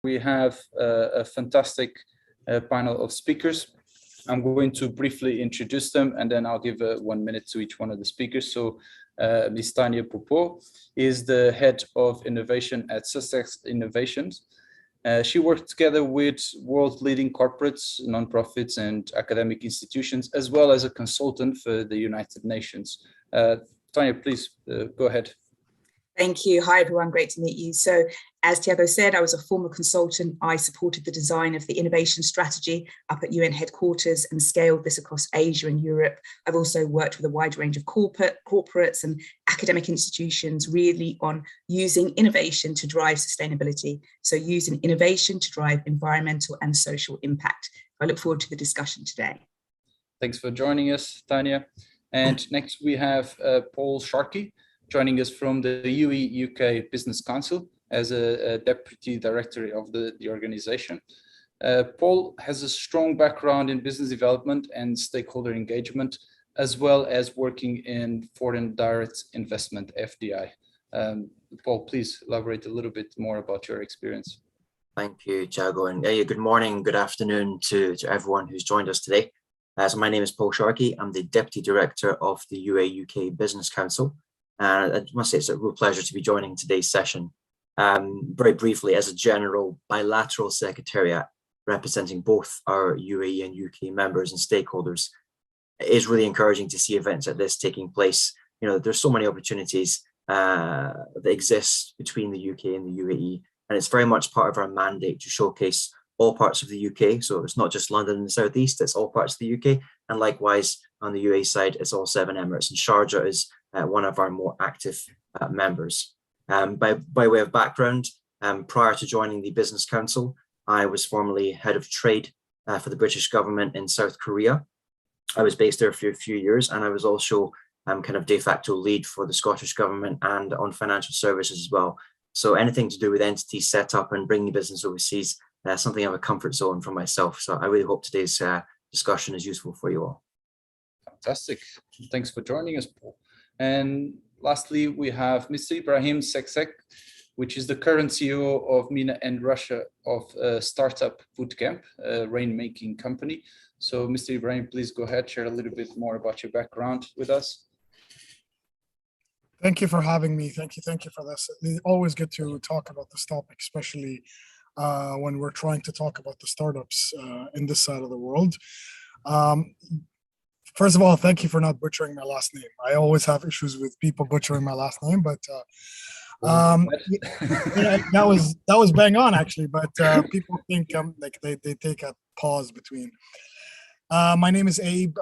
we have a fantastic panel of speakers. I'm going to briefly introduce them, and then I'll give 1 minute to each one of the speakers. So Ms. Tanya Popo is the head of innovation at Sussex Innovations. She worked together with world-leading corporates, nonprofits, and academic institutions, as well as a consultant for the United Nations. Tanya, please go ahead. Thank you. Hi, everyone. Great to meet you. So, as Tiago said, I was a former consultant. I supported the design of the innovation strategy up at UN headquarters and scaled this across Asia and Europe. I've also worked with a wide range of corporates and academic institutions, really on using innovation to drive sustainability. So using innovation to drive environmental and social impact. I look forward to the discussion today. Thanks for joining us, Tanya. And next we have Paul Sharkey, joining us from the UAE UK Business Council as a Deputy Director of the organization. Paul has a strong background in business development and stakeholder engagement, as well as working in foreign direct investment, FDI. Paul, please elaborate a little bit more about your experience. Thank you, Tiago, and good morning, good afternoon to everyone who's joined us today. So my name is Paul Sharkey. I'm the Deputy Director of the UAE UK Business Council. I must say it's a real pleasure to be joining today's session. Very briefly, as a general bilateral secretariat representing both our UAE and UK members and stakeholders, it is really encouraging to see events like this taking place. You know, there's so many opportunities that exist between the UK and the UAE, and it's very much part of our mandate to showcase all parts of the UK. So it's not just London and the Southeast, it's all parts of the UK. And likewise, on the UAE side, it's all 7 Emirates, and Sharjah is one of our more active members. By way of background, prior to joining the Business Council, I was formerly head of trade for the British government in South Korea. I was based there for a few years, and I was also kind of de facto lead for the Scottish government and on financial services as well. So anything to do with entities set up and bringing business overseas, something of a comfort zone for myself. So I really hope today's discussion is useful for you all. Fantastic. Thanks for joining us, Paul. And lastly, we have Mr. Ibrahim Seksek, which is the current CEO of MENA and Russia of SRTIP Bootcamp, a rainmaking company. So Mr. Ibrahim, please go ahead, share a little bit more about your background with us. Thank you for having me. Thank you for this. It's always good to talk about this topic, especially when we're trying to talk about the startups in this side of the world. First of all, thank you for not butchering my last name. I always have issues with people butchering my last name, but that was bang on actually. But people think like they take a pause between. My name is Abe,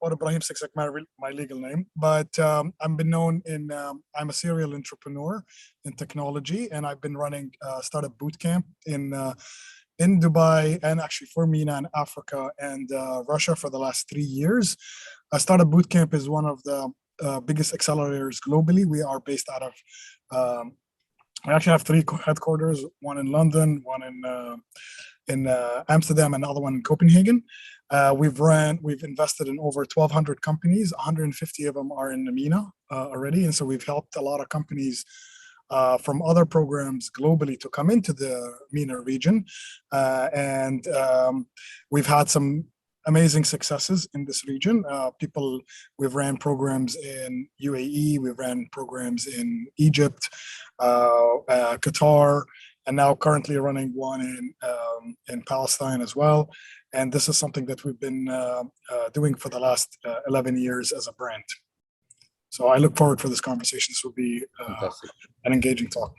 or Ibrahim Seksek, my legal name. But I've been known in. I'm a serial entrepreneur in technology, and I've been running Startup Bootcamp in Dubai, and actually for MENA and Africa and Russia for the last 3 years. Startup Bootcamp is one of the biggest accelerators globally. We are based out of, we actually have 3 headquarters, one in London, one in Amsterdam, and another one in Copenhagen. We've invested in over 1,200 companies. 150 of them are in the MENA already. And so we've helped a lot of companies from other programs globally to come into the MENA region. We've had some amazing successes in this region. We've ran programs in UAE, we've ran programs in Egypt, Qatar, and now currently running one in Palestine as well. And this is something that we've been doing for the last 11 years as a brand. So I look forward for this conversation. This will be an engaging talk.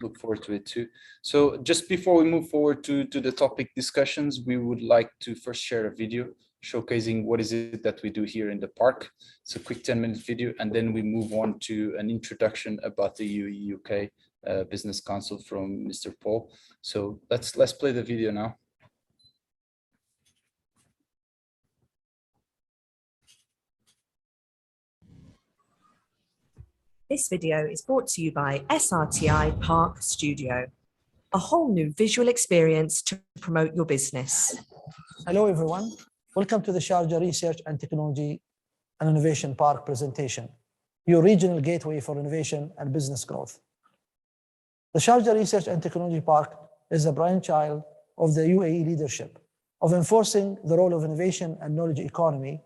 Look forward to it too. So just before we move forward to the topic discussions, we would like to first share a video showcasing what is it that we do here in the park. It's a quick 10-minute video, and then we move on to an introduction about the UAE UK Business Council from Mr. Paul. So let's play the video now. This video is brought to you by SRTI Park Studio, a whole new visual experience to promote your business. Hello, everyone. Welcome to the Sharjah Research and Technology and Innovation Park presentation, your regional gateway for innovation and business growth. The Sharjah Research and Technology Park is a brainchild of the UAE leadership of enforcing the role of innovation and knowledge economy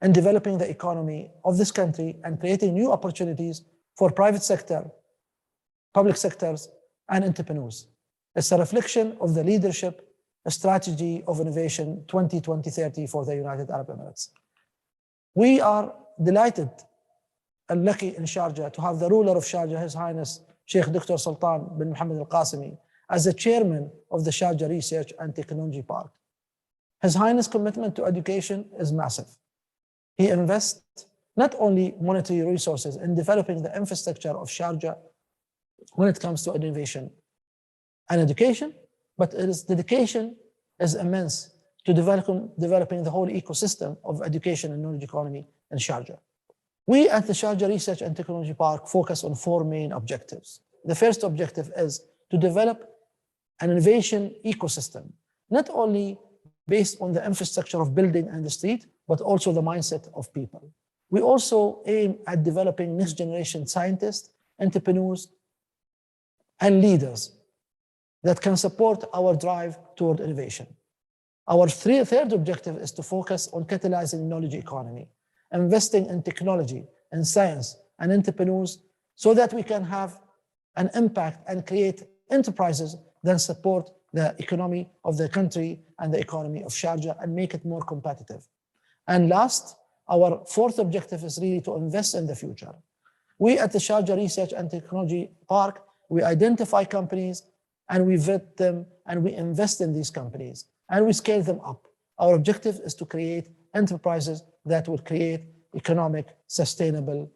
and developing the economy of this country and creating new opportunities for private sector, public sectors, and entrepreneurs. It's a reflection of the leadership strategy of innovation 2020-30 for the United Arab Emirates. We are delighted and lucky in Sharjah to have the ruler of Sharjah, His Highness Sheikh Dr. Sultan bin Mohammed Al Qasimi, as the chairman of the Sharjah Research and Technology Park. His Highness' commitment to education is massive. He invests not only monetary resources in developing the infrastructure of Sharjah when it comes to innovation and education, but his dedication is immense to developing the whole ecosystem of education and knowledge economy in Sharjah. We at the Sharjah Research and Technology Park focus on 4 main objectives. The first objective is to develop an innovation ecosystem, not only based on the infrastructure of building and the street, but also the mindset of people. We also aim at developing next generation scientists, entrepreneurs, and leaders that can support our drive toward innovation. Our third objective is to focus on catalyzing knowledge economy, investing in technology and science and entrepreneurs so that we can have an impact and create enterprises that support the economy of the country and the economy of Sharjah and make it more competitive. And last, our fourth objective is really to invest in the future. We at the Sharjah Research and Technology Park, we identify companies and we vet them and we invest in these companies and we scale them up. Our objective is to create enterprises that will create economic, sustainable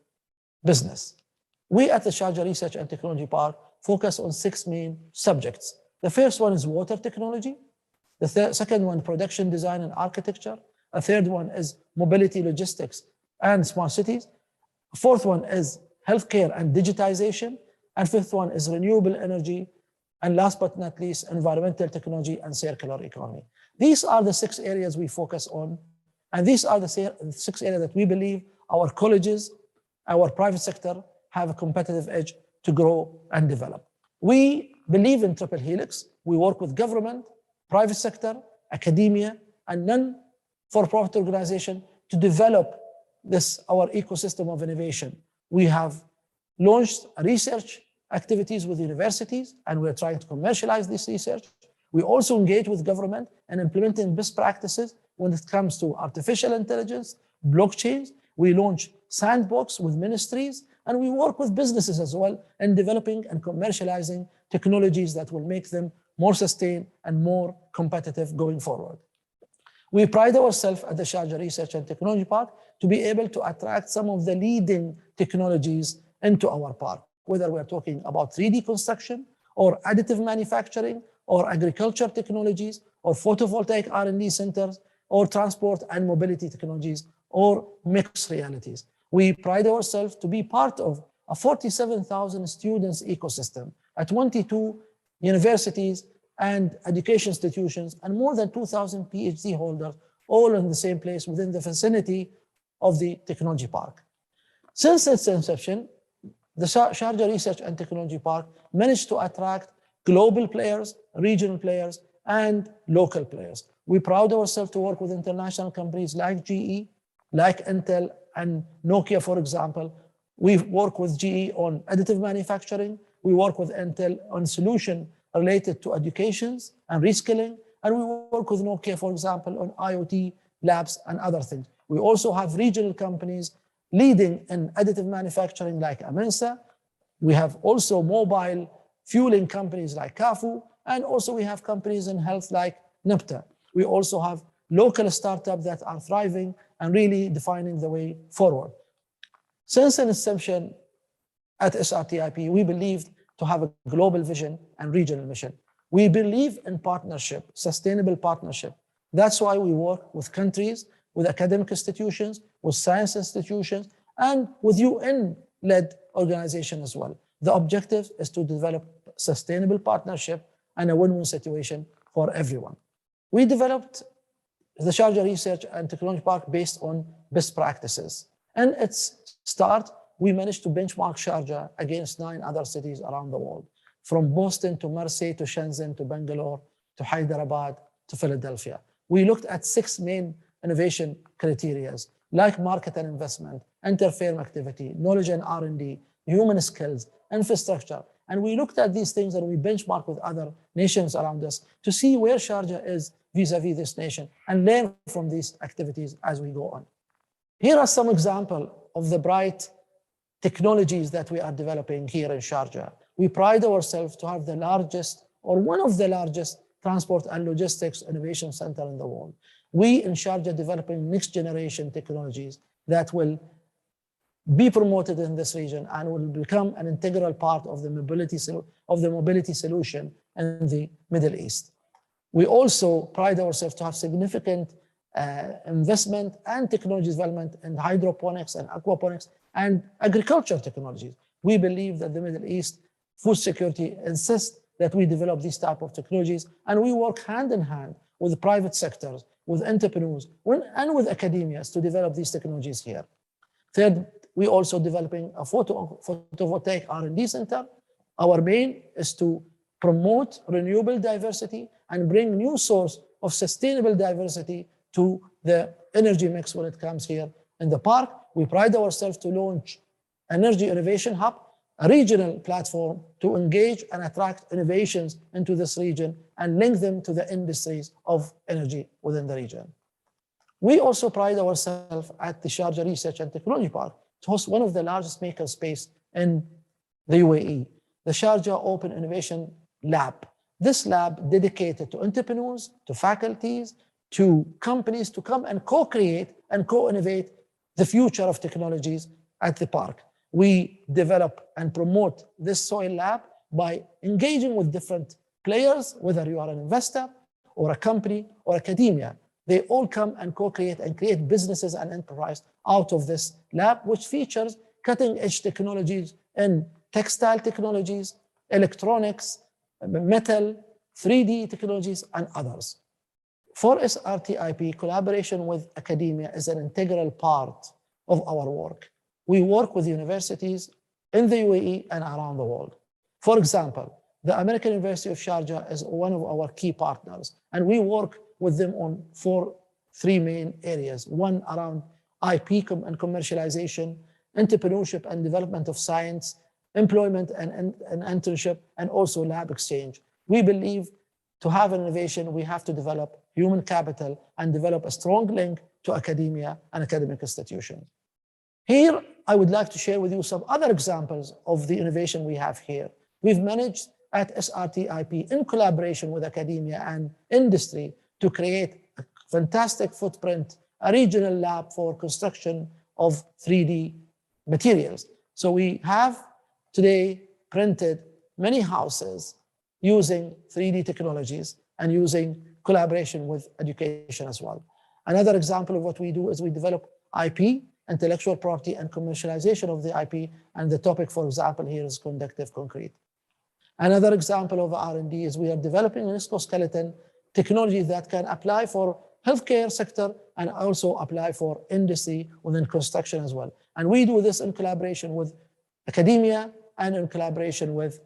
business. We at the Sharjah Research and Technology Park focus on 6 main subjects. The first one is water technology. The second one, production design and architecture. A third one is mobility, logistics, and smart cities. Fourth one is healthcare and digitization. And fifth one is renewable energy. And last but not least, environmental technology and circular economy. These are the 6 areas we focus on. And these are the 6 areas that we believe our colleges, our private sector have a competitive edge to grow and develop. We believe in triple helix. We work with government, private sector, academia, and non-for-profit organization to develop this, our ecosystem of innovation. We have launched research activities with universities, and we're trying to commercialize this research. We also engage with government and implementing best practices when it comes to artificial intelligence, blockchains. We launch sandbox with ministries, and we work with businesses as well in developing and commercializing technologies that will make them more sustained and more competitive going forward. We pride ourselves at the Sharjah Research and Technology Park to be able to attract some of the leading technologies into our park, whether we're talking about 3D construction or additive manufacturing or agriculture technologies or photovoltaic R&D centers or transport and mobility technologies or mixed realities. We pride ourselves to be part of a 47,000 students ecosystem at 22 universities and education institutions and more than 2,000 PhD holders, all in the same place within the vicinity of the technology park. Since its inception, the Sharjah Research and Technology Park managed to attract global players, regional players, and local players. We pride ourselves to work with international companies like GE, like Intel and Nokia, for example. We work with GE on additive manufacturing. We work with Intel on solution related to educations and reskilling. And we work with Nokia, for example, on IoT labs and other things. We also have regional companies leading in additive manufacturing like Amensa. We have also mobile fueling companies like Kafu. And also we have companies in health like Nipta. We also have local startups that are thriving and really defining the way forward. Since an inception at SRTIP, we believed to have a global vision and regional mission. We believe in partnership, sustainable partnership. That's why we work with countries, with academic institutions, with science institutions, and with UN-led organizations as well. The objective is to develop sustainable partnership and a win-win situation for everyone. We developed the Sharjah Research and Technology Park based on best practices. And its start, we managed to benchmark Sharjah against 9 other cities around the world. from Boston to Marseille to Shenzhen to Bangalore to Hyderabad to Philadelphia. We looked at 6 main innovation criteria, like market and investment, inter-firm activity, knowledge and R&D, human skills, infrastructure. And we looked at these things and we benchmarked with other nations around us to see where Sharjah is vis-a-vis this nation and learn from these activities as we go on. Here are some examples of the bright technologies that we are developing here in Sharjah. We pride ourselves to have the largest or one of the largest transport and logistics innovation center in the world. We in Sharjah developing next generation technologies that will be promoted in this region and will become an integral part of the mobility solution in the Middle East. We also pride ourselves to have significant investment and technology development in hydroponics and aquaponics and agriculture technologies. We believe that the Middle East food security insists that we develop these type of technologies, and we work hand in hand with the private sectors, with entrepreneurs, and with academia to develop these technologies here. Third, we're also developing a photovoltaic R&D center. Our main is to promote renewable diversity and bring new source of sustainable diversity to the energy mix when it comes here in the park. We pride ourselves to launch Energy Innovation Hub, a regional platform to engage and attract innovations into this region and link them to the industries of energy within the region. We also pride ourselves at the Sharjah Research and Technology Park to host one of the largest makerspace in the UAE, the Sharjah Open Innovation Lab. This lab dedicated to entrepreneurs, to faculties, to companies to come and co-create and co-innovate the future of technologies at the park. We develop and promote this soil lab by engaging with different players, whether you are an investor or a company or academia. They all come and co-create and create businesses and enterprise out of this lab, which features cutting-edge technologies in textile technologies, electronics, metal, 3D technologies, and others. For SRTIP, collaboration with academia is an integral part of our work. We work with universities in the UAE and around the world. For example, the American University of Sharjah is one of our key partners, and we work with them on three main areas. One around IP and commercialization, entrepreneurship and development of science, employment and internship, and also lab exchange. We believe to have an innovation, we have to develop human capital and develop a strong link to academia and academic institutions. Here, I would like to share with you some other examples of the innovation we have here. We've managed at SRTIP in collaboration with academia and industry to create a fantastic footprint, a regional lab for construction of 3D materials. So we have today printed many houses using 3D technologies and using collaboration with education as well. Another example of what we do is we develop IP, intellectual property, and commercialization of the IP, and the topic, for example, here is conductive concrete. Another example of R&D is we are developing an exoskeleton technology that can apply for healthcare sector and also apply for industry within construction as well. And we do this in collaboration with academia and in collaboration with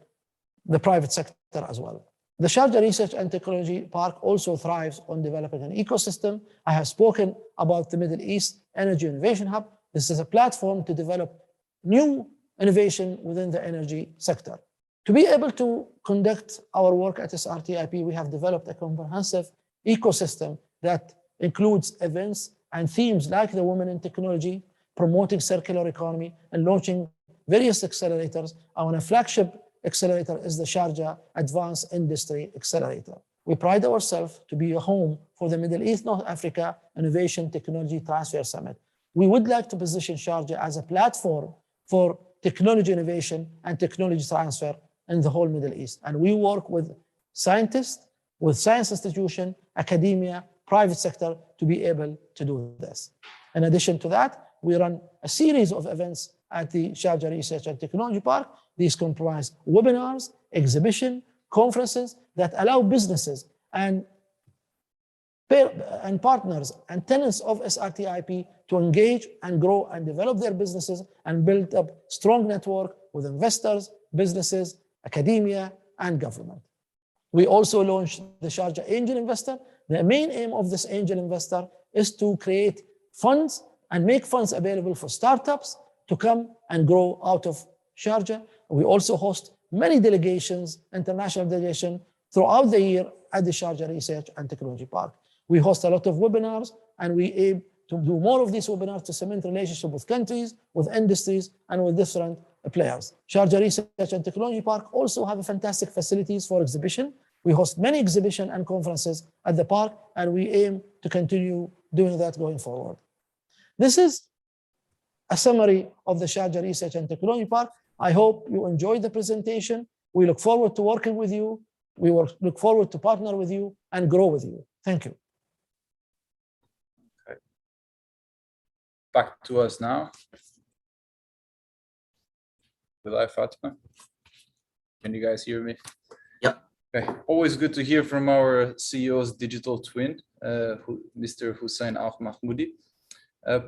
the private sector as well. The Sharjah Research and Technology Park also thrives on developing an ecosystem. I have spoken about the Middle East Energy Innovation Hub. This is a platform to develop new innovation within the energy sector. To be able to conduct our work at SRTIP, we have developed a comprehensive ecosystem that includes events and themes like the Women in Technology, promoting circular economy, and launching various accelerators. Our flagship accelerator is the Sharjah Advanced Industry Accelerator. We pride ourselves to be a home for the Middle East North Africa Innovation Technology Transfer Summit. We would like to position Sharjah as a platform for technology innovation and technology transfer in the whole Middle East. And we work with scientists, with science institutions, academia, private sector to be able to do this. In addition to that, we run a series of events at the Sharjah Research and Technology Park. These comprise webinars, exhibition, conferences that allow businesses and partners and tenants of SRTIP to engage and grow and develop their businesses and build up strong network with investors, businesses, academia, and government. We also launched the Sharjah Angel Investor. The main aim of this Angel Investor is to create funds and make funds available for startups to come and grow out of Sharjah. We also host many delegations, international delegations, throughout the year at the Sharjah Research and Technology Park. We host a lot of webinars, and we aim to do more of these webinars to cement relationship with countries, with industries, and with different players. Sharjah Research and Technology Park also have fantastic facilities for exhibition. We host many exhibitions and conferences at the park, and we aim to continue doing that going forward. This is a summary of the Sharjah Research and Technology Park. I hope you enjoyed the presentation. We look forward to working with you. We will look forward to partner with you and grow with you. Thank you. Okay. Back to us now. Will Fatima? Can you guys hear me? Yeah. Okay. Always good to hear from our CEO's digital twin, Mr. Hussein Al Mahmoudi.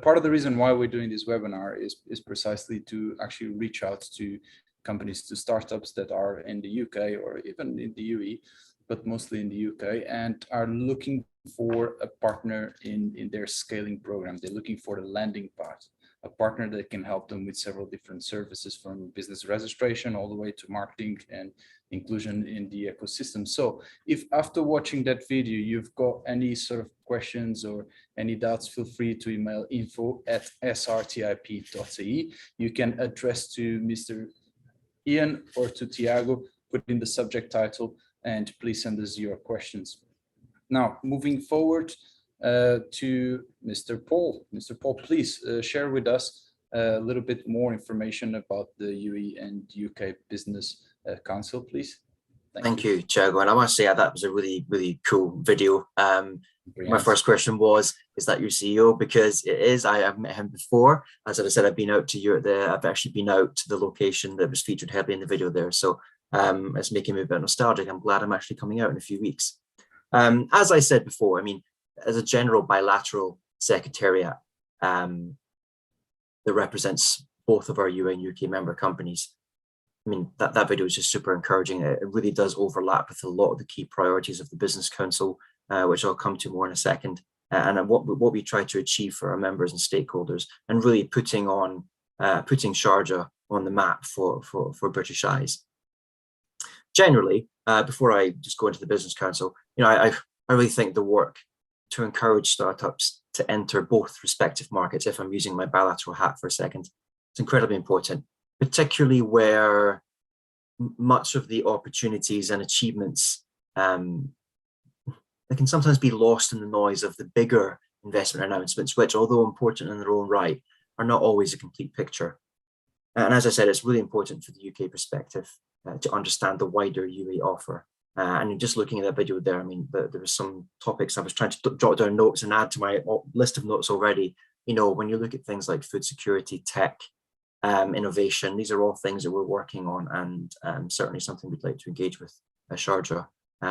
Part of the reason why we're doing this webinar is precisely to actually reach out to companies, to startups that are in the UK or even in the UAE, but mostly in the UK, and are looking for a partner in their scaling program. They're looking for the landing part, a partner that can help them with several different services, from business registration all the way to marketing and inclusion in the ecosystem. So if after watching that video, you've got any sort of questions or any doubts, feel free to email info@srtip.ie. You can address to Mr. Ian or to Tiago, put in the subject title, and please send us your questions. Now, moving forward to Mr. Paul. Mr. Paul, please share with us a little bit more information about the UAE and UK Business Council, please. Thank you, Tiago. And I must say that was a really, really cool video. My first question was, is that your CEO? Because it is. I have met him before. As I said, I've been out to Europe. I've actually been out to the location that was featured heavily in the video there. So it's making me a bit nostalgic. I'm glad I'm actually coming out in a few weeks. As I said before, I mean, as a general bilateral secretariat that represents both of our UAE and UK member companies, I mean, that video is just super encouraging. It really does overlap with a lot of the key priorities of the Business Council, which I'll come to more in a second, and what we try to achieve for our members and stakeholders, and really putting Sharjah on the map for British eyes. Generally, before I just go into the Business Council, you know, I really think the work to encourage startups to enter both respective markets, if I'm using my bilateral hat for a second, it's incredibly important, particularly where much of the opportunities and achievements they can sometimes be lost in the noise of the bigger investment announcements, which, although important in their own right, are not always a complete picture. And as I said, it's really important for the UK perspective to understand the wider UAE offer. And just looking at that video there, I mean, there were some topics I was trying to jot down notes and add to my list of notes already. You know, when you look at things like food security, tech, innovation, these are all things that we're working on, and certainly something we'd like to engage with Sharjah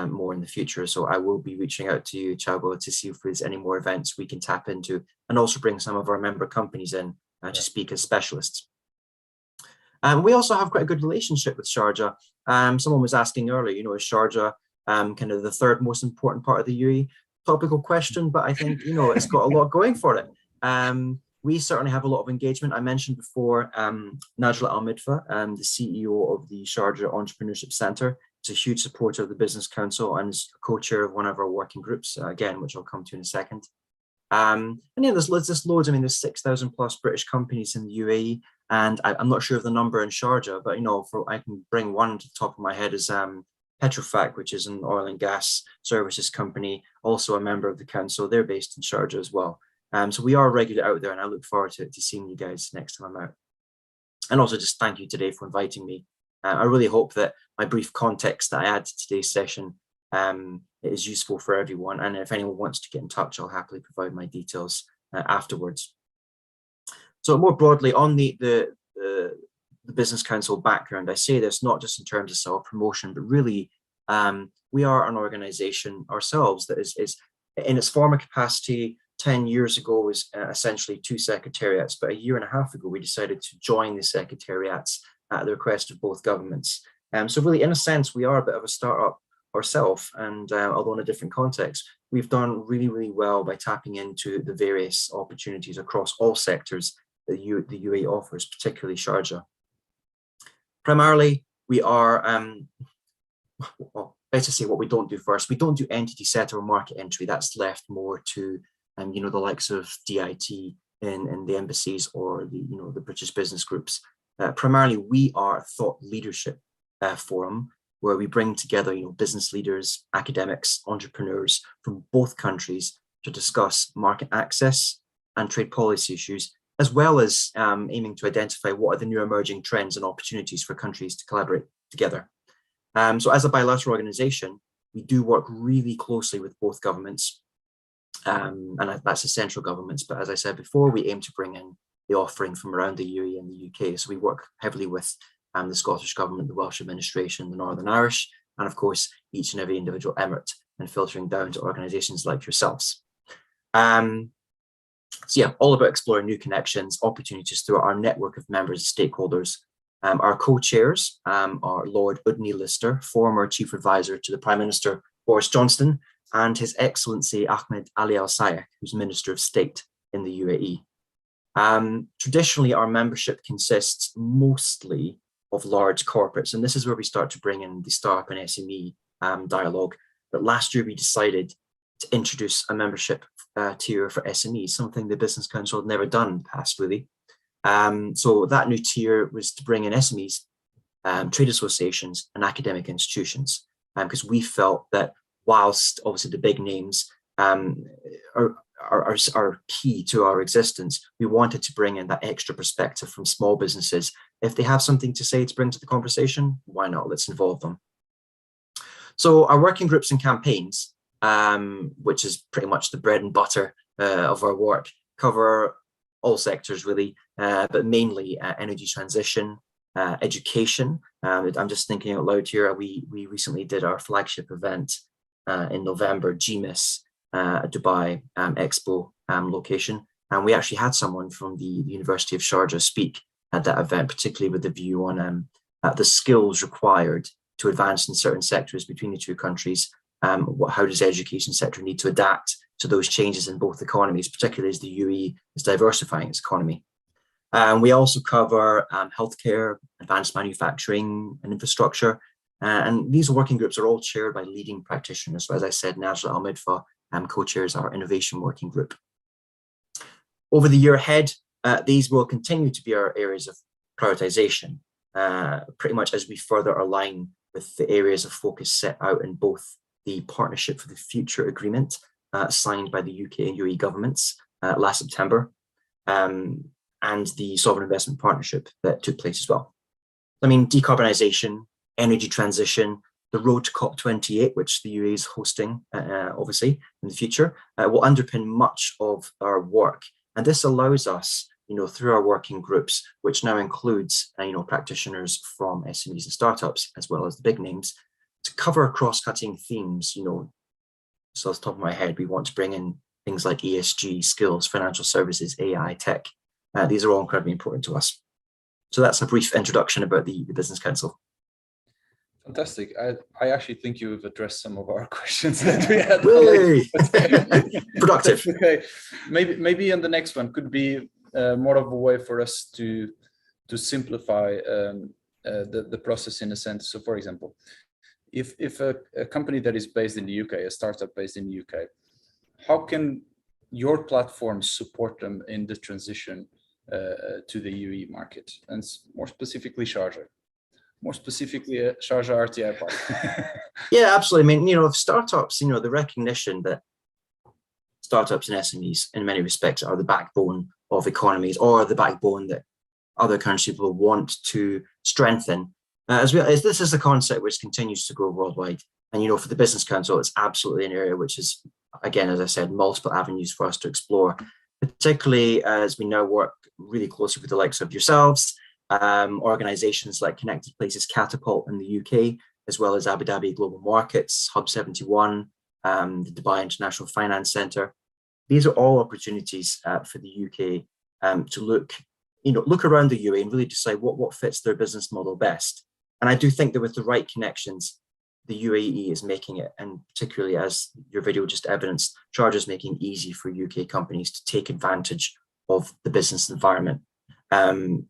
more in the future. So I will be reaching out to you, Tiago, to see if there's any more events we can tap into, and also bring some of our member companies in to speak as specialists. We also have quite a good relationship with Sharjah. Someone was asking earlier, you know, is Sharjah kind of the third most important part of the UAE? Topical question, but I think, you know, it's got a lot going for it. We certainly have a lot of engagement. I mentioned before Najla Al-Midfa, the CEO of the Sharjah Entrepreneurship Centre. Is a huge supporter of the Business Council and is co-chair of one of our working groups, again, which I'll come to in a second. And yeah, there's loads. I mean, there's 6,000 plus British companies in the UAE, and I'm not sure of the number in Sharjah, but you know, I can bring one to the top of my head is Petrofac, which is an oil and gas services company, also a member of the council. They're based in Sharjah as well. So we are regularly out there, and I look forward to seeing you guys next time I'm out. And also just thank you today for inviting me. I really hope that my brief context that I add to today's session is useful for everyone. And if anyone wants to get in touch, I'll happily provide my details afterwards. So more broadly on the Business Council background, I say this not just in terms of self-promotion, but really we are an organization ourselves that is in its former capacity 10 years ago was essentially 2 secretariats, but a year and a half ago we decided to join the secretariats at the request of both governments. So really, in a sense, we are a bit of a startup ourselves, and although in a different context, we've done really, really well by tapping into the various opportunities across all sectors that the UAE offers, particularly Sharjah. Primarily, we are, well, better say what we don't do first. We don't do entity set or market entry. That's left more to, you know, the likes of DIT in the embassies or the, you know, the British business groups. Primarily, we are a thought leadership forum where we bring together, you know, business leaders, academics, entrepreneurs from both countries to discuss market access and trade policy issues, as well as aiming to identify what are the new emerging trends and opportunities for countries to collaborate together. So as a bilateral organization, we do work really closely with both governments, and that's the central governments. But as I said before, we aim to bring in the offering from around the UAE and the UK. So we work heavily with the Scottish Government, the Welsh Administration, the Northern Irish, and of course, each and every individual emirate, and filtering down to organizations like yourselves. So yeah, all about exploring new connections, opportunities through our network of members and stakeholders. Our co-chairs are Lord Udny Lister, former Chief Advisor to the Prime Minister Boris Johnson, and His Excellency Ahmed Ali Al Sayed, who's Minister of State in the UAE. Traditionally, our membership consists mostly of large corporates, and this is where we start to bring in the startup and SME dialogue. But last year we decided to introduce a membership tier for SMEs, something the Business Council had never done in the past, really. So that new tier was to bring in SMEs, trade associations, and academic institutions, because we felt that whilst obviously the big names are key to our existence, we wanted to bring in that extra perspective from small businesses. If they have something to say to bring to the conversation, why not? Let's involve them. So our working groups and campaigns, which is pretty much the bread and butter of our work, cover all sectors really, but mainly energy transition, education. I'm just thinking out loud here, we recently did our flagship event in November, GMIS, Dubai Expo location, and we actually had someone from the University of Sharjah speak at that event, particularly with the view on the skills required to advance in certain sectors between the two countries. How does the education sector need to adapt to those changes in both economies, particularly as the UAE is diversifying its economy. We also cover healthcare, advanced manufacturing and infrastructure. And these working groups are all chaired by leading practitioners. So as I said, Najla Al-Midfa co-chairs our innovation working group. Over the year ahead, these will continue to be our areas of prioritization, pretty much as we further align with the areas of focus set out in both the Partnership for the Future agreement signed by the UK and UAE governments last September, and the Sovereign Investment Partnership that took place as well. I mean, decarbonisation, energy transition, the road to COP28, which the UAE is hosting, obviously, in the future, will underpin much of our work. And this allows us, you know, through our working groups, which now includes, you know, practitioners from SMEs and startups, as well as the big names, to cover cross-cutting themes, you know. So off the top of my head, we want to bring in things like ESG, skills, financial services, AI, tech. These are all incredibly important to us. So that's a brief introduction about the Business Council. Fantastic. I actually think you've addressed some of our questions that we had. Productive. Okay. Maybe on the next one could be more of a way for us to simplify the process in a sense. So for example, if a company that is based in the UK, a startup based in the UK, how can your platform support them in the transition to the UAE market, and more specifically Sharjah? More specifically, Sharjah RTI Park. Yeah, absolutely. I mean, you know, startups, you know, the recognition that startups and SMEs in many respects are the backbone of economies, or the backbone that other countries will want to strengthen. As this is a concept which continues to grow worldwide. And, you know, for the Business Council, it's absolutely an area which is, again, as I said, multiple avenues for us to explore, particularly as we now work really closely with the likes of yourselves, organizations like Connected Places Catapult in the UK, as well as Abu Dhabi Global Markets, Hub 71, the Dubai International Finance Centre. These are all opportunities for the UK to look around the UAE and really decide what fits their business model best. And I do think that with the right connections, the UAE is making it, and particularly as your video just evidenced, Sharjah is making it easy for UK companies to take advantage of the business environment. You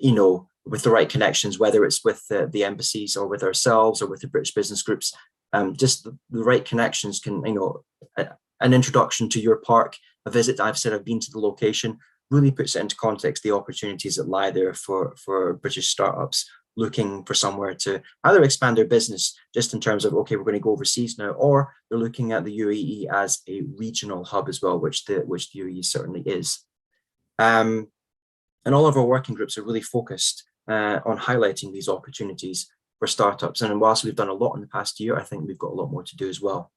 know, with the right connections, whether it's with the embassies or with ourselves or with the British business groups, just the right connections can, you know, an introduction to your park, a visit. I've said I've been to the location, really puts it into context, the opportunities that lie there for British startups looking for somewhere to either expand their business just in terms of, okay, we're going to go overseas now, or they're looking at the UAE as a regional hub as well, which the UAE certainly is. And all of our working groups are really focused on highlighting these opportunities for startups. And whilst we've done a lot in the past year, I think we've got a lot more to do as well.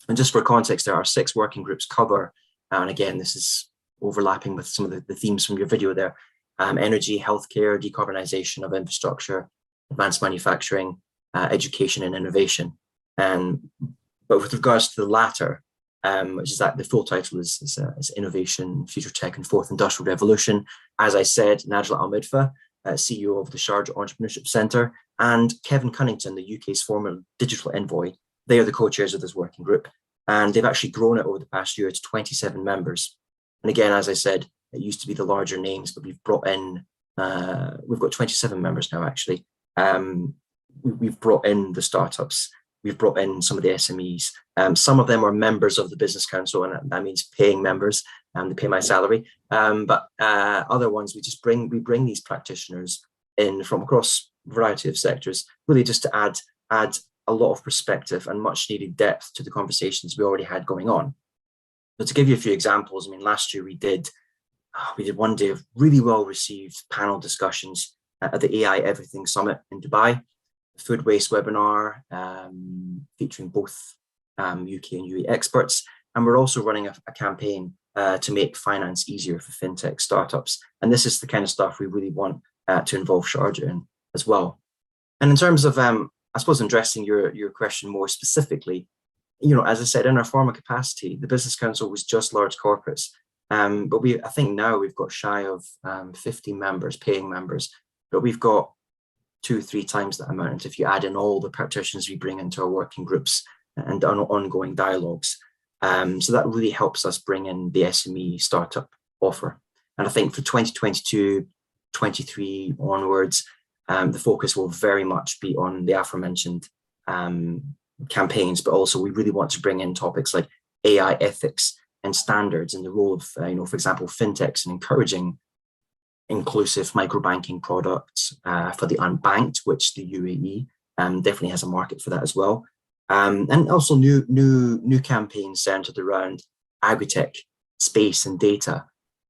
And just for context, there are 6 working groups cover, and again, this is overlapping with some of the themes from your video there, energy, healthcare, decarbonisation of infrastructure, advanced manufacturing, education and innovation. But with regards to the latter, which is that the full title is Innovation, Future Tech and Fourth Industrial Revolution. As I said, Najla Al-Midfa, CEO of the Sharjah Entrepreneurship Centre, and Kevin Cunnington, the UK's former digital envoy. They are the co-chairs of this working group, and they've actually grown it over the past year to 27 members. And again, as I said, it used to be the larger names, but we've brought in, we've got 27 members now, actually. We've brought in the startups, we've brought in some of the SMEs. Some of them are members of the Business Council, and that means paying members, they pay my salary. But other ones, we bring these practitioners in from across a variety of sectors, really just to add a lot of perspective and much needed depth to the conversations we already had going on. But to give you a few examples, I mean, last year we did one day of really well received panel discussions at the AI Everything Summit in Dubai, a food waste webinar featuring both UK and UAE experts. And we're also running a campaign to make finance easier for fintech startups. And this is the kind of stuff we really want to involve Sharjah in as well. And in terms of, I suppose, addressing your question more specifically, you know, as I said, in our former capacity, the Business Council was just large corporates. But I think now we've got shy of 50 members, paying members, but we've got 2-3 times that amount if you add in all the practitioners we bring into our working groups and ongoing dialogues. So that really helps us bring in the SME startup offer. And I think for 2022, 23 onwards, the focus will very much be on the aforementioned campaigns, but also we really want to bring in topics like AI ethics and standards and the role of, you know, for example, fintechs and encouraging inclusive microbanking products for the unbanked, which the UAE definitely has a market for that as well. And also new campaigns centered around agri-tech, space and data.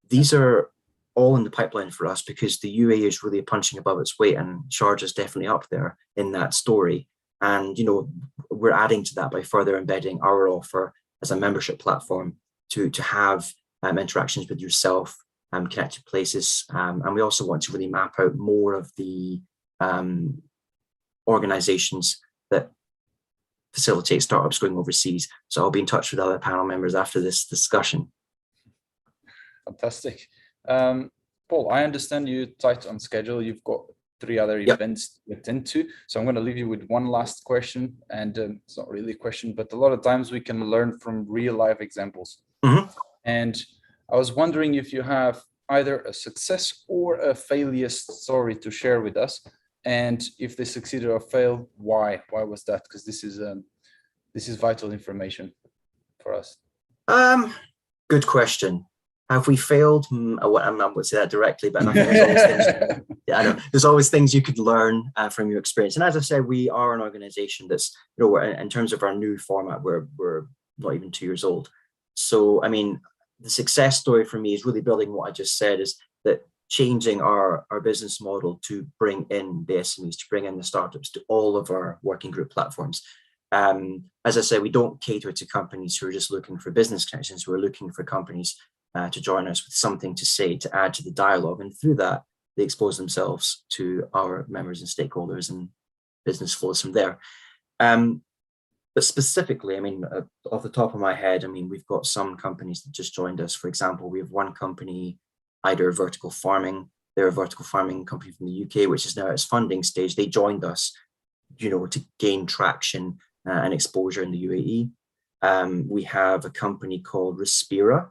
These are all in the pipeline for us because the UAE is really punching above its weight, and Sharjah is definitely up there in that story. And, you know, we're adding to that by further embedding our offer as a membership platform to have interactions with yourself, connected places. And we also want to really map out more of the organizations that facilitate startups going overseas. So I'll be in touch with other panel members after this discussion. Fantastic. Paul, I understand you're tight on schedule. You've got 3 other events to get into. So I'm going to leave you with one last question. And it's not really a question, but a lot of times we can learn from real life examples. Mm-hmm. And I was wondering if you have either a success or a failure story to share with us. And if they succeeded or failed, why? Why was that? Because this is vital information for us. Good question. Have we failed? I'm not going to say that directly, but I think there's always things. Yeah, I know. There's always things you could learn from your experience. And as I said, we are an organization that's, you know, in terms of our new format, we're not even 2 years old. So, I mean, the success story for me is really building what I just said, is that changing our business model to bring in the SMEs, to bring in the startups to all of our working group platforms. As I said, we don't cater to companies who are just looking for business connections. We're looking for companies to join us with something to say, to add to the dialogue. And through that, they expose themselves to our members and stakeholders, and business flows from there. But specifically, I mean, off the top of my head, I mean, we've got some companies that just joined us. For example, we have one company, either vertical farming, They're a vertical farming company from the UK, which is now at its funding stage. They joined us, to gain traction and exposure in the UAE. We have a company called Respira,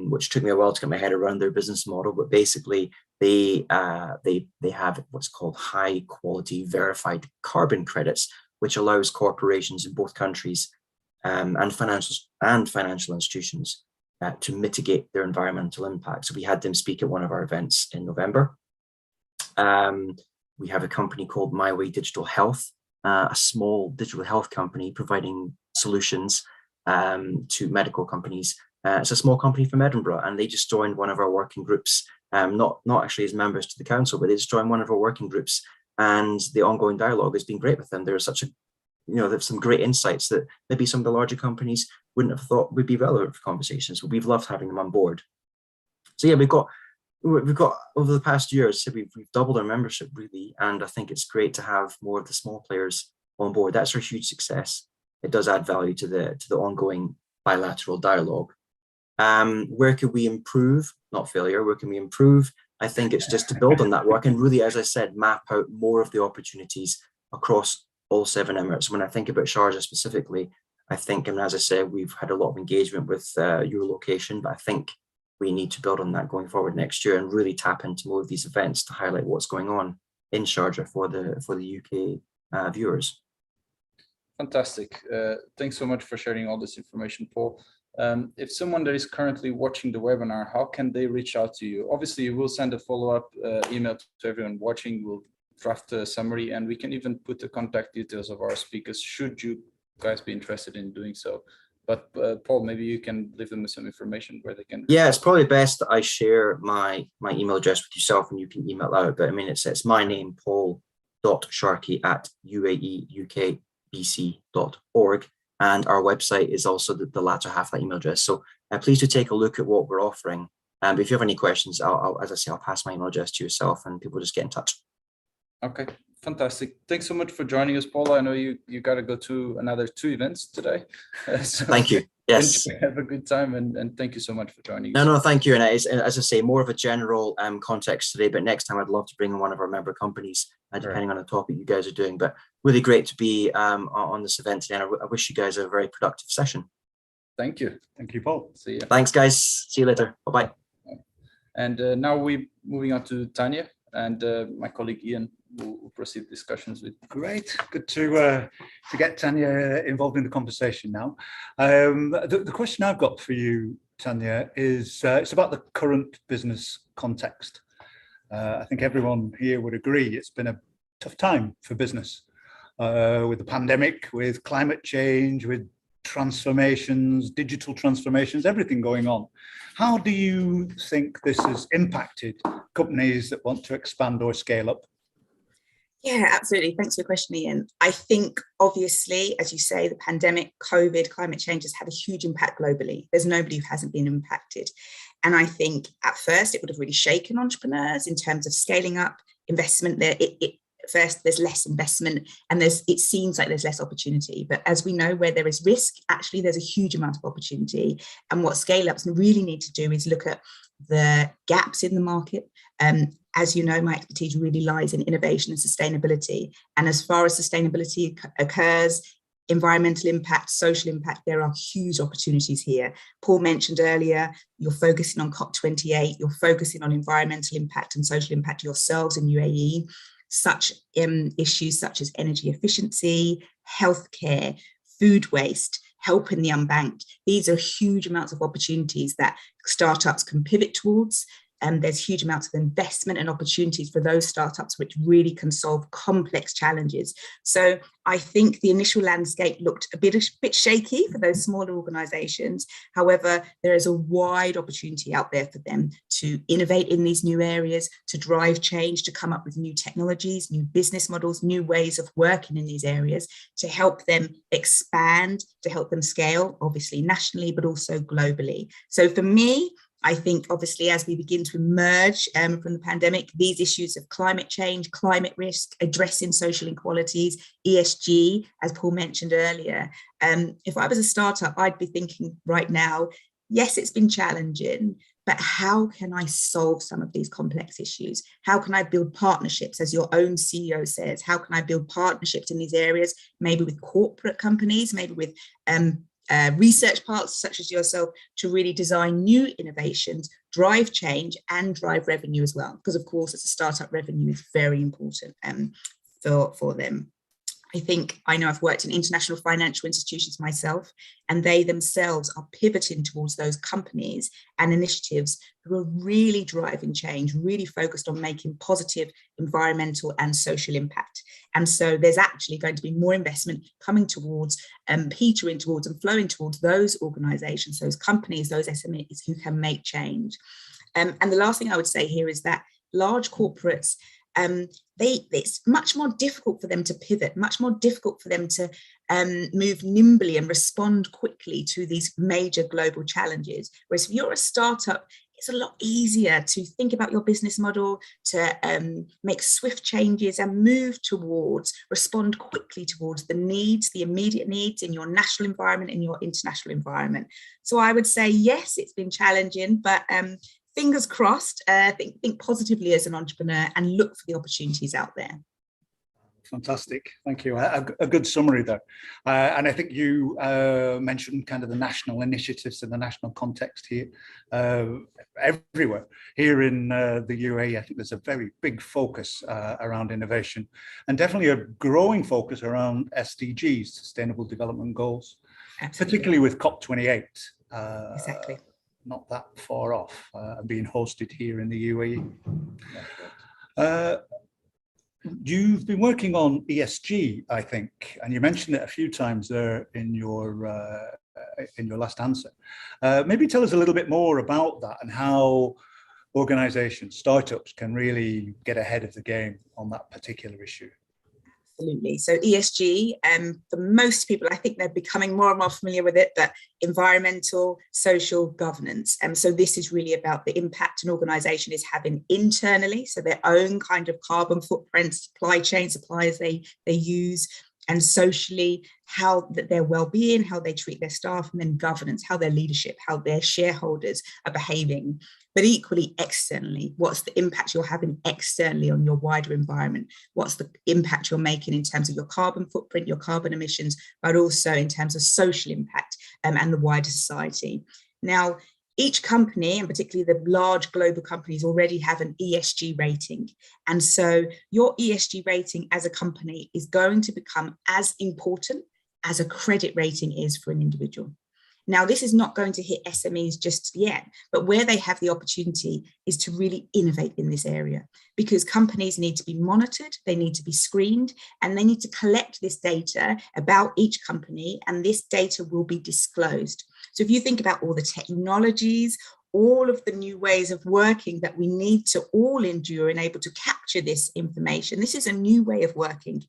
which took me a while to get my head around their business model, but basically they have what's called high quality verified carbon credits, which allows corporations in both countries and financial institutions to mitigate their environmental impact. So we had them speak at one of our events in November. We have a company called My Way Digital Health, a small digital health company providing solutions to medical companies. It's a small company from Edinburgh, and they just joined one of our working groups, not actually as members to the council, but they just joined one of our working groups, and the ongoing dialogue has been great with them. There's there's some great insights that maybe some of the larger companies wouldn't have thought would be relevant for conversations, but we've loved having them on board. So yeah, we've got over the past years, we've doubled our membership really, and I think it's great to have more of the small players on board. That's a huge success. It does add value to the ongoing bilateral dialogue. Where could we improve? Not failure. Where can we improve? I think it's just to build on that work and really, as I said, map out more of the opportunities across all 7 Emirates. When I think about Sharjah specifically, I think, and as I said, we've had a lot of engagement with your location, but I think we need to build on that going forward next year and really tap into more of these events to highlight what's going on in Sharjah for the UK viewers. Fantastic. Thanks so much for sharing all this information, Paul. If someone that is currently watching the webinar, how can they reach out to you? Obviously, you will send a follow-up email to everyone watching. We'll draft a summary, and we can even put the contact details of our speakers should you guys be interested in doing so. But Paul, maybe you can leave them with some information where they can. Yeah, it's probably best that I share my email address with yourself and you can email out. But I mean, it's my name, paul.sharkey@uaeukbc.org. And our website is also the latter half of that email address. So please do take a look at what we're offering. But if you have any questions, as I say, I'll pass my email address to yourself and people just get in touch. Okay, fantastic. Thanks so much for joining us, Paul. I know you got to go to another 2 events today. So thank you. Yes. Have a good time, and thank you so much for joining us. No, thank you. And as I say, more of a general context today, but next time I'd love to bring in one of our member companies, depending on the topic you guys are doing. But really great to be on this event today. And I wish you guys a very productive session. Thank you. Thank you, Paul. See you. Thanks, guys. See you later. Bye-bye. And now we're moving on to Tanya, and my colleague Ian will proceed discussions with. Great, good to get Tanya involved in the conversation now. The question I've got for you, Tanya, is it's about the current business context. I think everyone here would agree it's been a tough time for business with the pandemic, with climate change, with transformations, digital transformations, everything going on. How do you think this has impacted companies that want to expand or scale up? Yeah, absolutely. Thanks for the question, Ian. I think, obviously, as you say, the pandemic, COVID, climate change has had a huge impact globally. There's nobody who hasn't been impacted. And I think at first it would have really shaken entrepreneurs in terms of scaling up investment there. First, there's less investment and it seems like there's less opportunity. But as we know, where there is risk, actually, there's a huge amount of opportunity. And what scale-ups really need to do is look at the gaps in the market. As you know, my expertise really lies in innovation and sustainability. And as far as sustainability occurs, environmental impact, social impact, there are huge opportunities here. Paul mentioned earlier, you're focusing on COP28, you're focusing on environmental impact and social impact yourselves in UAE. Such issues such as energy efficiency, healthcare, food waste, helping the unbanked. These are huge amounts of opportunities that startups can pivot towards. And there's huge amounts of investment and opportunities for those startups which really can solve complex challenges. So I think the initial landscape looked a bit shaky for those smaller organizations. However, there is a wide opportunity out there for them to innovate in these new areas, to drive change, to come up with new technologies, new business models, new ways of working in these areas, to help them expand, to help them scale, obviously nationally, but also globally. So for me, I think, obviously, as we begin to emerge from the pandemic, these issues of climate change, climate risk, addressing social inequalities, ESG, as Paul mentioned earlier. If I was a startup, I'd be thinking right now, yes, it's been challenging, but how can I solve some of these complex issues? How can I build partnerships, as your own CEO says? How can I build partnerships in these areas, maybe with corporate companies, maybe with research parts such as yourself, to really design new innovations, drive change and drive revenue as well? Because of course, as a startup, revenue is very important for them. I know I've worked in international financial institutions myself, and they themselves are pivoting towards those companies and initiatives who are really driving change, really focused on making positive environmental and social impact. And so there's actually going to be more investment coming towards, petering towards and flowing towards those organizations, those companies, those SMEs who can make change. And the last thing I would say here is that large corporates, it's much more difficult for them to pivot, much more difficult for them to move nimbly and respond quickly to these major global challenges. Whereas if you're a startup, it's a lot easier to think about your business model, to make swift changes and move towards, respond quickly towards the needs, the immediate needs in your national environment, in your international environment. So I would say, yes, it's been challenging, but fingers crossed, think positively as an entrepreneur and look for the opportunities out there. Fantastic. Thank you. A good summary there. And I think you mentioned kind of the national initiatives in the national context here. Everywhere. Here in the UAE, I think there's a very big focus around innovation, and definitely a growing focus around SDGs, Sustainable Development Goals, absolutely, particularly with COP28. Exactly. Not that far off, being hosted here in the UAE. You've been working on ESG, I think, and you mentioned it a few times there in your last answer. Maybe tell us a little bit more about that and how organizations, startups, can really get ahead of the game on that particular issue. Absolutely. So ESG, for most people, I think they're becoming more and more familiar with it, but environmental, social governance. And so this is really about the impact an organization is having internally, so their own kind of carbon footprint, supply chain, suppliers they use, and socially, how their well-being, how they treat their staff, and then governance, how their leadership, how their shareholders are behaving. But equally externally, what's the impact you're having externally on your wider environment? What's the impact you're making in terms of your carbon footprint, your carbon emissions, but also in terms of social impact and the wider society? Now, each company, and particularly the large global companies, already have an ESG rating. And so your ESG rating as a company is going to become as important as a credit rating is for an individual. Now, this is not going to hit SMEs just yet, but where they have the opportunity is to really innovate in this area, because companies need to be monitored, they need to be screened, and they need to collect this data about each company, and this data will be disclosed. So if you think about all the technologies, all of the new ways of working that we need to all endure and able to capture this information, this is a new way of working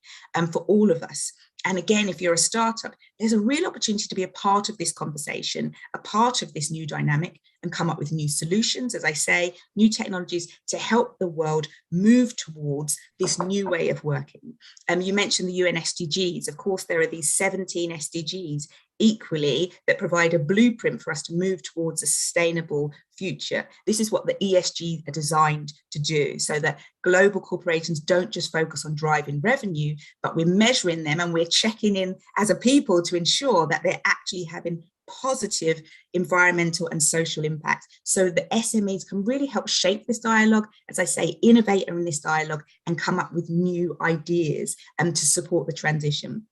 for all of us. And again, if you're a startup, there's a real opportunity to be a part of this conversation, a part of this new dynamic, and come up with new solutions, as I say, new technologies to help the world move towards this new way of working. You mentioned the UN SDGs. Of course, there are these 17 SDGs equally that provide a blueprint for us to move towards a sustainable future. This is what the ESG are designed to do, so that global corporations don't just focus on driving revenue, but we're measuring them and we're checking in as a people to ensure that they're actually having positive environmental and social impact, so the SMEs can really help shape this dialogue, as I say, innovate in this dialogue and come up with new ideas to support the transition.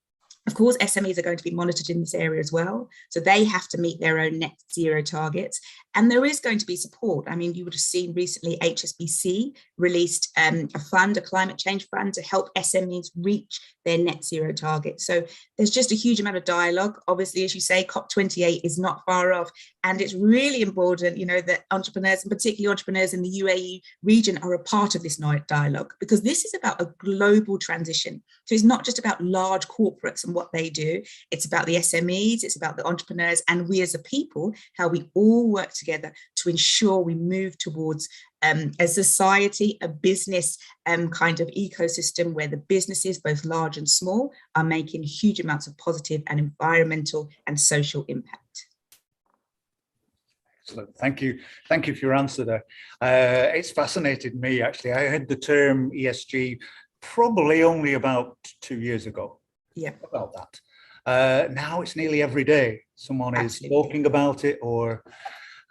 Of course, SMEs are going to be monitored in this area as well. So they have to meet their own net zero targets. And there is going to be support. I mean, you would have seen recently HSBC released a fund, a climate change fund, to help SMEs reach their net zero target. So there's just a huge amount of dialogue. Obviously, as you say, COP28 is not far off. And it's really important, you know, that entrepreneurs, and particularly entrepreneurs in the UAE region, are a part of this dialogue, because this is about a global transition. So it's not just about large corporates and what they do. It's about the SMEs, it's about the entrepreneurs, and we as a people, how we all work together to ensure we move towards a society, a business kind of ecosystem where the businesses, both large and small, are making huge amounts of positive and environmental and social impact. Excellent. Thank you for your answer there. It's fascinated me, actually. I heard the term ESG probably only about 2 years ago. Yeah. About that. Now it's nearly every day someone Absolutely. is talking about it or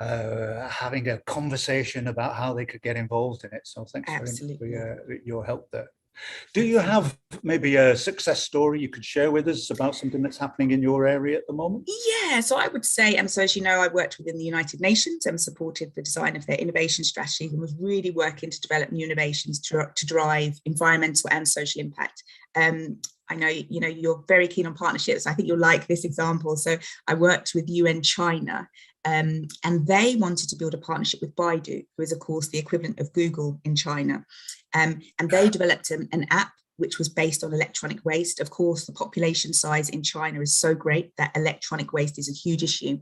having a conversation about how they could get involved in it. So thanks Absolutely. very much for your help there. Do you have maybe a success story you could share with us about something that's happening in your area at the moment? Yeah, so I would say, so as you know, I worked within the United Nations and supported the design of their innovation strategy and was really working to develop new innovations to drive environmental and social impact. I know, you're very keen on partnerships. I think you'll like this example. So I worked with UN China, and they wanted to build a partnership with Baidu, who is, of course, the equivalent of Google in China. And they developed an app which was based on electronic waste. Of course, the population size in China is so great that electronic waste is a huge issue.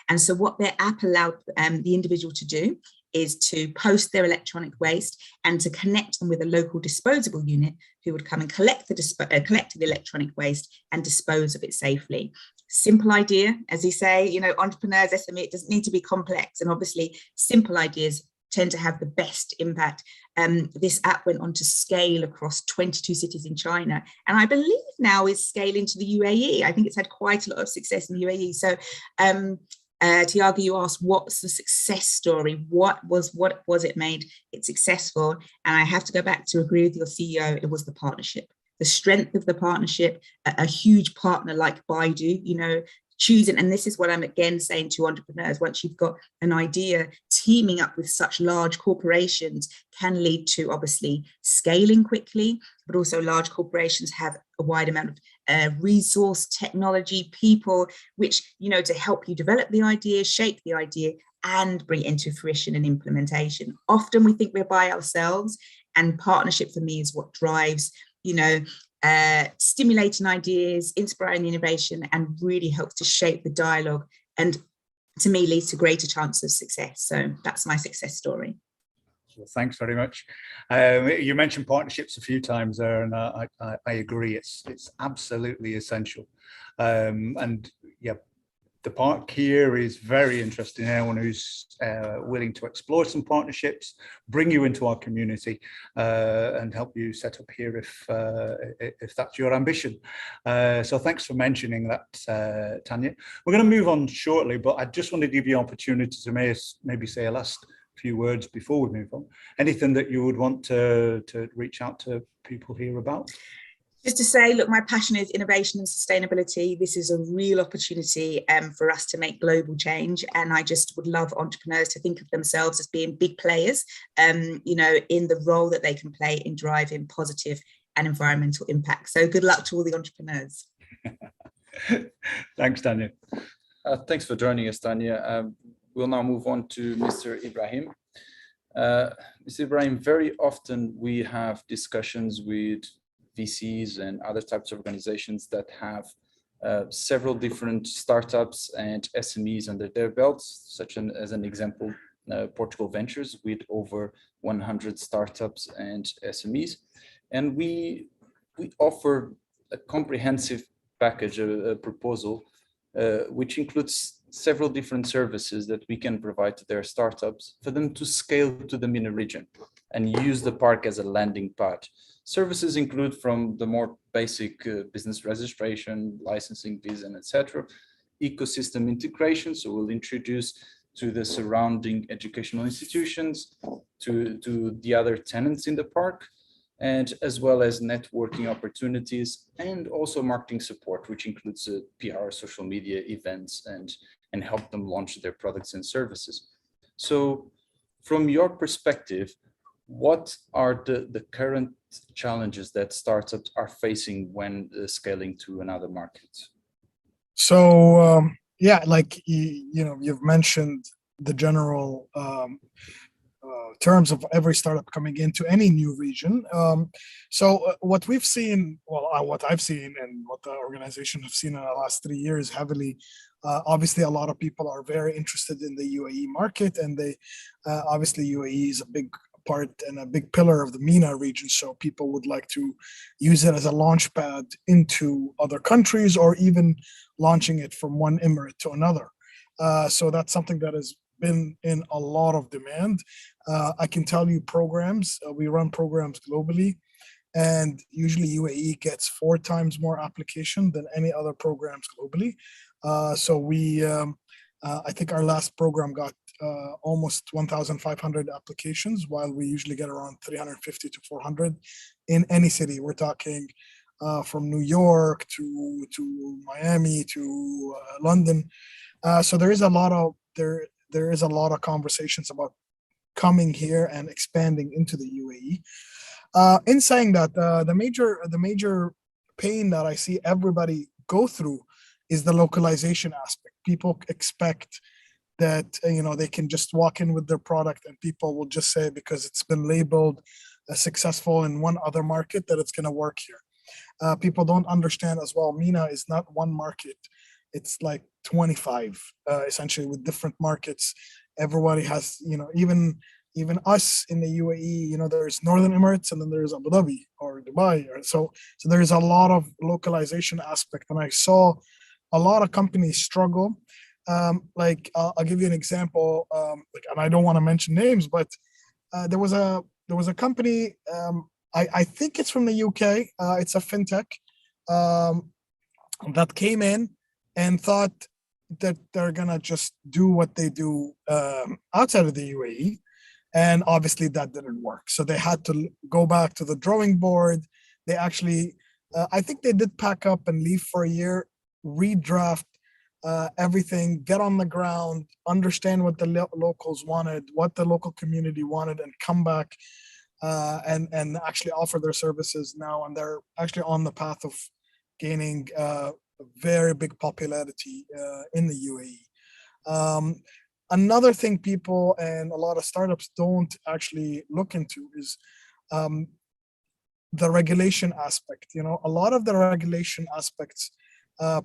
And so what their app allowed the individual to do is to post their electronic waste and to connect them with a local disposable unit who would come and collect the electronic waste and dispose of it safely. Simple idea, as you say, entrepreneurs, SME, it doesn't need to be complex. And obviously simple ideas tend to have the best impact. This app went on to scale across 22 cities in China, and I believe now is scaling to the UAE. I think it's had quite a lot of success in the UAE. So Tiago, you asked, what's the success story? What was it made it successful? And I have to go back to agree with your CEO, it was the partnership. The strength of the partnership, a huge partner like Baidu, choosing, and this is what I'm again saying to entrepreneurs, once you've got an idea, teaming up with such large corporations can lead to obviously scaling quickly, but also large corporations have a wide amount of resource, technology, people, which, to help you develop the idea, shape the idea, and bring it into fruition and implementation. Often we think we're by ourselves, and partnership for me is what drives, stimulating ideas, inspiring innovation, and really helps to shape the dialogue, and to me leads to greater chance of success. So that's my success story. Well, thanks very much. You mentioned partnerships a few times there, and I agree. It's absolutely essential. And yeah, the park here is very interesting. Anyone who's willing to explore some partnerships, bring you into our community, and help you set up here if that's your ambition. So thanks for mentioning that, Tanya. We're going to move on shortly, but I just wanted to give you an opportunity to maybe say a last few words before we move on. Anything that you would want to reach out to people here about? Just to say, look, my passion is innovation and sustainability. This is a real opportunity for us to make global change. And I just would love entrepreneurs to think of themselves as being big players, in the role that they can play in driving positive and environmental impact. So good luck to all the entrepreneurs. Thanks, Tanya. Thanks for joining us, Tanya. We'll now move on to Mr. Ibrahim. Mr. Ibrahim, very often we have discussions with VCs and other types of organizations that have several different startups and SMEs under their belts, such as an example, Portugal Ventures with over 100 startups and SMEs. And we offer a comprehensive package, a proposal, which includes several different services that we can provide to their startups for them to scale to the MENA region and use the park as a landing pad. Services include from the more basic business registration, licensing, visa, and etc., ecosystem integration. So we'll introduce to the surrounding educational institutions, to the other tenants in the park, and as well as networking opportunities and also marketing support, which includes PR, social media events, and help them launch their products and services. So from your perspective, what are the current challenges that startups are facing when scaling to another market? So yeah, like you've mentioned the general terms of every startup coming into any new region. So what we've seen, what I've seen and what the organization have seen in the last 3 years heavily, obviously a lot of people are very interested in the UAE market, and they obviously UAE is a big part and a big pillar of the MENA region. So people would like to use it as a launch pad into other countries, or even launching it from one emirate to another. So that's something that is been in a lot of demand. I can tell you programs, we run programs globally, and usually UAE gets 4 times more application than any other programs globally. So I think our last program got almost 1,500 applications, while we usually get around 350 to 400 in any city. We're talking from New York to Miami to London. So there is a lot of there is a lot of conversations about coming here and expanding into the UAE. In saying that, the major pain that I see everybody go through is the localization aspect. People expect that they can just walk in with their product and people will just say, because it's been labeled as successful in one other market, that it's going to work here. People don't understand as well, MENA is not one market, it's like 25 essentially, with different markets. Everybody has, even us in the UAE, there's Northern Emirates and then there's Abu Dhabi or Dubai, so there's a lot of localization aspect, and I saw a lot of companies struggle. I'll give you an example, and I don't want to mention names, but there was a company, I think it's from the UK, it's a fintech, that came in and thought that they're gonna just do what they do outside of the UAE, and obviously that didn't work. So they had to go back to the drawing board. They actually, I think they did pack up and leave for a year, redraft everything, get on the ground, understand what the locals wanted, what the local community wanted, and come back and actually offer their services now. And they're actually on the path of gaining very big popularity in the UAE. Another thing people and a lot of startups don't actually look into is the regulation aspect. A lot of the regulation aspects,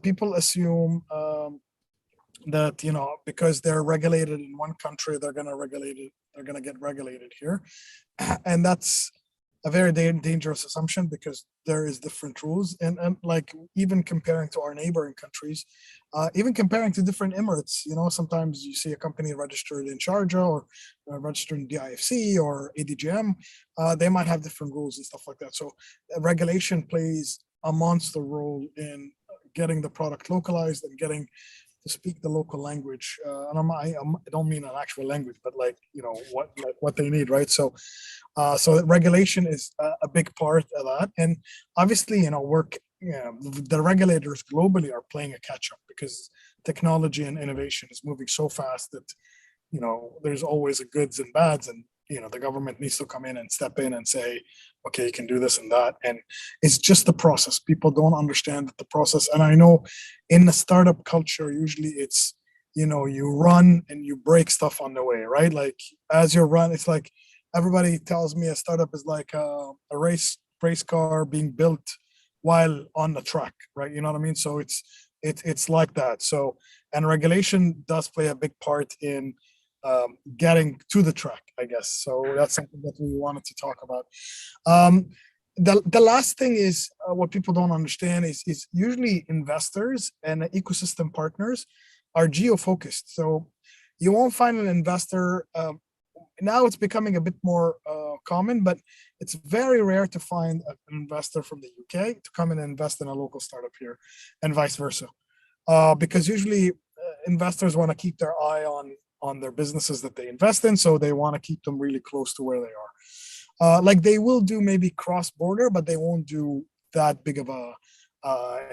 people assume that because they're regulated in one country, they're going to get regulated here, and that's a very dangerous assumption, because there is different rules, and like even comparing to our neighboring countries, even comparing to different emirates, sometimes you see a company registered in Sharjah or registered in DIFC or ADGM, they might have different rules and stuff like that. So regulation plays a monster role in getting the product localized and getting to speak the local language. And I don't mean an actual language, but what they need, right? So regulation is a big part of that. And obviously, the regulators globally are playing a catch up, because technology and innovation is moving so fast that, there's always a goods and bads, and the government needs to come in and step in and say, okay, you can do this and that. And it's just the process. People don't understand the process. And I know in the startup culture, usually it's, you run and you break stuff on the way, right? Like as you run, it's like everybody tells me a startup is like a race car being built while on the track, right? You know what I mean? So it's like that. So, and regulation does play a big part in getting to the track, I guess. So that's something that we wanted to talk about. The last thing is what people don't understand is usually investors and ecosystem partners are geo-focused. So you won't find an investor, now it's becoming a bit more common, but it's very rare to find an investor from the UK to come and invest in a local startup here, and vice versa. Because usually investors want to keep their eye on their businesses that they invest in, so they want to keep them really close to where they are. Like they will do maybe cross-border, but they won't do that big of a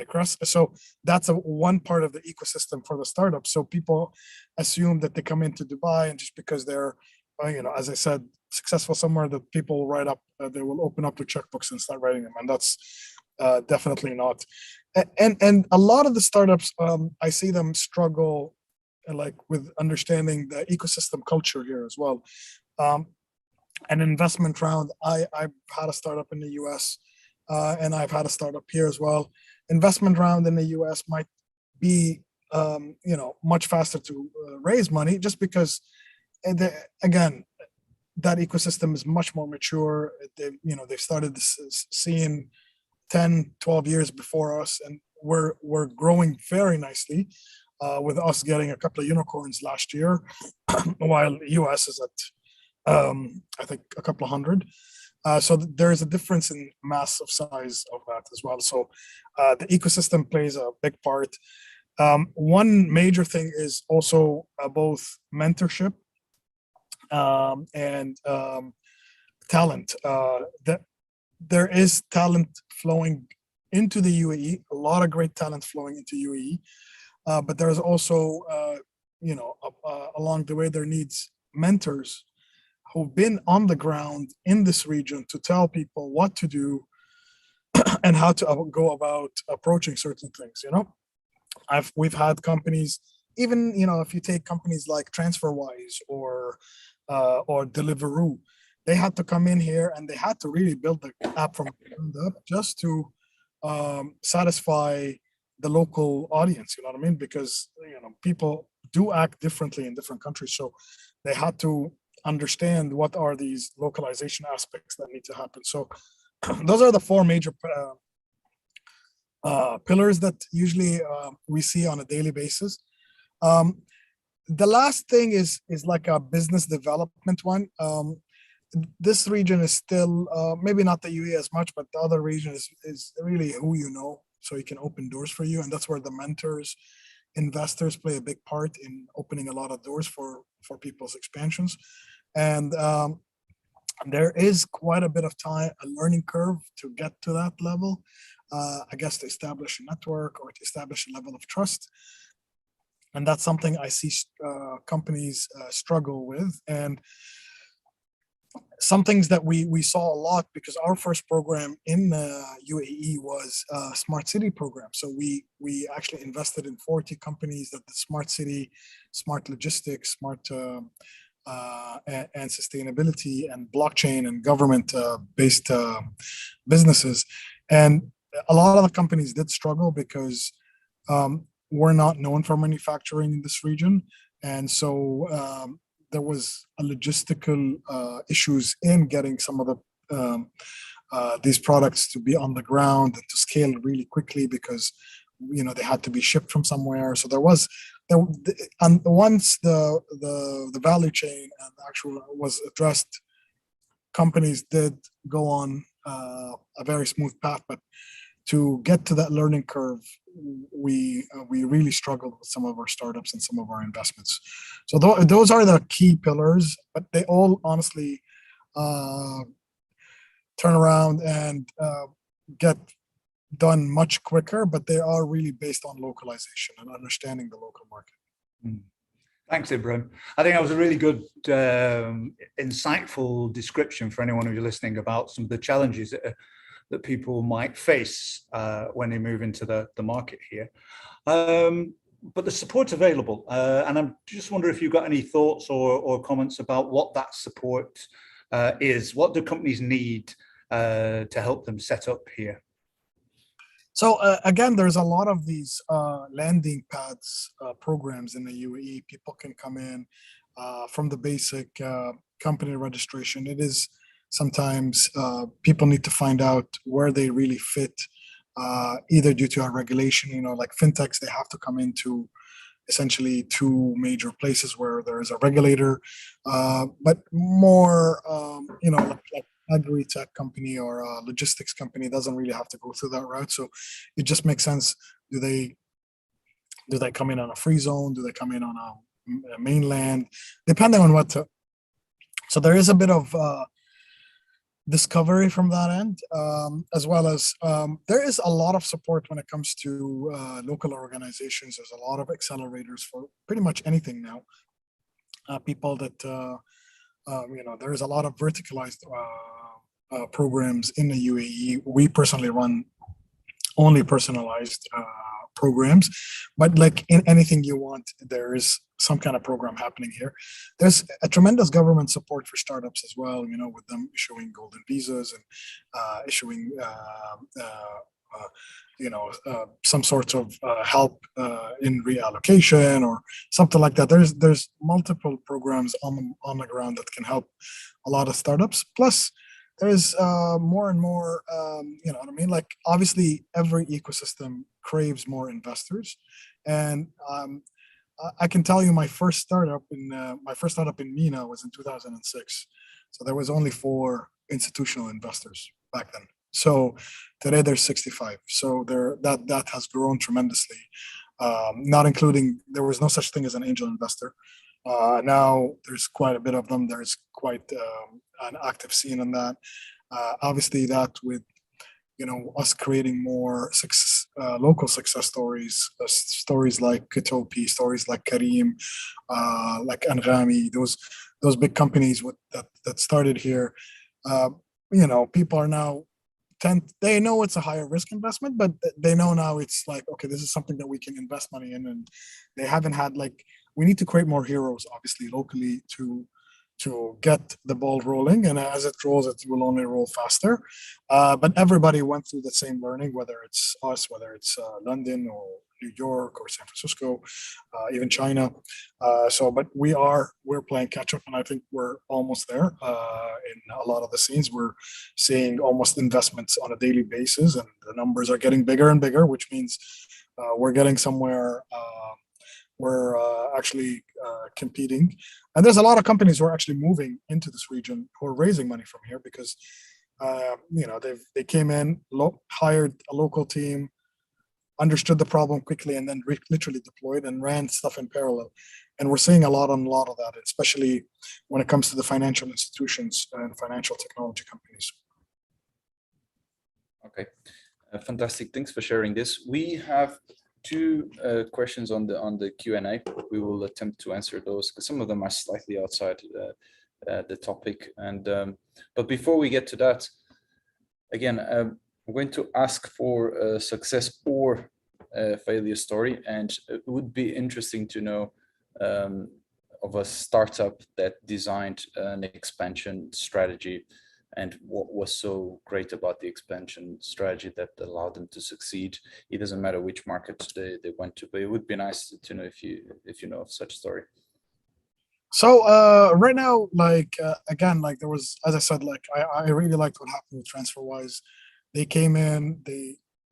cross. So that's one part of the ecosystem for the startup. So people assume that they come into Dubai, and just because they're, as I said, successful somewhere, that people will write up, they will open up their checkbooks and start writing them, and that's definitely not. And a lot of the startups, I see them struggle like with understanding the ecosystem culture here as well. An investment round, I've had a startup in the US, and I've had a startup here as well. Investment round in the US might be much faster to raise money, just because again, that ecosystem is much more mature. They've started this scene 10, 12 years before us, and we're growing very nicely. with us getting a couple of unicorns last year, while US is at, I think, a couple of hundred. So there is a difference in massive size of that as well. So the ecosystem plays a big part. One major thing is also both mentorship and talent. That there is talent flowing into the UAE, a lot of great talent flowing into UAE, but there's also, along the way, there needs mentors who've been on the ground in this region to tell people what to do and how to go about approaching certain things. We've had companies, even if you take companies like TransferWise or Deliveroo, they had to come in here and they had to really build the app from the ground up just to satisfy the local audience. You know what I mean? Because people do act differently in different countries, so they had to understand what are these localization aspects that need to happen. So those are the four major pillars that usually we see on a daily basis. The last thing is like a business development one. This region is still maybe not the UAE as much, but the other region is really who you know, so you can open doors for you, and that's where the mentors, investors play a big part in opening a lot of doors for people's expansions. And there is quite a bit of time, a learning curve to get to that level, I guess, to establish a network or to establish a level of trust. And that's something I see companies struggle with. And some things that we saw a lot, because our first program in UAE was a smart city program. So we actually invested in 40 companies that the smart city, smart logistics, smart and sustainability and blockchain and government based businesses. And a lot of the companies did struggle because we're not known for manufacturing in this region. And so there was a logistical issues in getting some of the these products to be on the ground and to scale really quickly, because they had to be shipped from somewhere. So and once the value chain and actual was addressed, companies did go on a very smooth path. But to get to that learning curve, we really struggled with some of our startups and some of our investments. So those are the key pillars, but they all honestly turn around and get done much quicker, but they are really based on localization and understanding the local market. Thanks, Ibrahim. I think that was a really good, insightful description for anyone who's listening about some of the challenges that people might face when they move into the market here. But the support's available. And I just wonder if you've got any thoughts or comments about what that support is. What do companies need to help them set up here? So again, there's a lot of these landing pads programs in the UAE. People can come in from the basic company registration. It is sometimes people need to find out where they really fit, either due to our regulation, like fintechs, they have to come into essentially two major places where there is a regulator, but more, like agri-tech company or a logistics company doesn't really have to go through that route. So it just makes sense. Do they come in on a free zone? Do they come in on a mainland? Depending on so there is a bit of discovery from that end, as well as there is a lot of support when it comes to local organizations. There's a lot of accelerators for pretty much anything now. People that, there is a lot of verticalized programs in the UAE. We personally run only personalized programs, but like in anything you want, there is some kind of program happening here. There's a tremendous government support for startups as well, with them issuing golden visas and issuing some sorts of help in reallocation or something like that. There's multiple programs on the ground that can help a lot of startups. Plus, there's more and more, like obviously every ecosystem craves more investors. And I can tell you my first startup in MENA was in 2006. So there was only 4 institutional investors back then. So today there's 65. So that has grown tremendously. Not including, there was no such thing as an angel investor. Now there's quite a bit of them. There's quite an active scene in that. Obviously, that with us creating more local success stories, stories like Kitopi, stories like Kareem, like Anghami, those big companies that started here. People are now they know it's a higher risk investment, but they know now it's like, okay, this is something that we can invest money in, and they haven't had we need to create more heroes, obviously, locally to get the ball rolling, and as it rolls, it will only roll faster. But everybody went through the same learning, whether it's us, whether it's London or New York or San Francisco, even China. But we're playing catch up, and I think we're almost there. In a lot of the scenes, we're seeing almost investments on a daily basis, and the numbers are getting bigger and bigger, which means we're getting somewhere. We're actually competing, and there's a lot of companies who are actually moving into this region who are raising money from here because they came in, hired a local team, understood the problem quickly, and then literally deployed and ran stuff in parallel. And we're seeing a lot of that, especially when it comes to the financial institutions and financial technology companies. Okay, fantastic. Thanks for sharing this. We have 2 questions on the Q&A. We will attempt to answer those because some of them are slightly outside the topic. And but before we get to that, again, I'm going to ask for a success or a failure story, and it would be interesting to know of a startup that designed an expansion strategy and what was so great about the expansion strategy that allowed them to succeed. It doesn't matter which market they went to, but it would be nice to know if you know of such story. So right now, again, there was, as I said, I really liked what happened with TransferWise. They came in,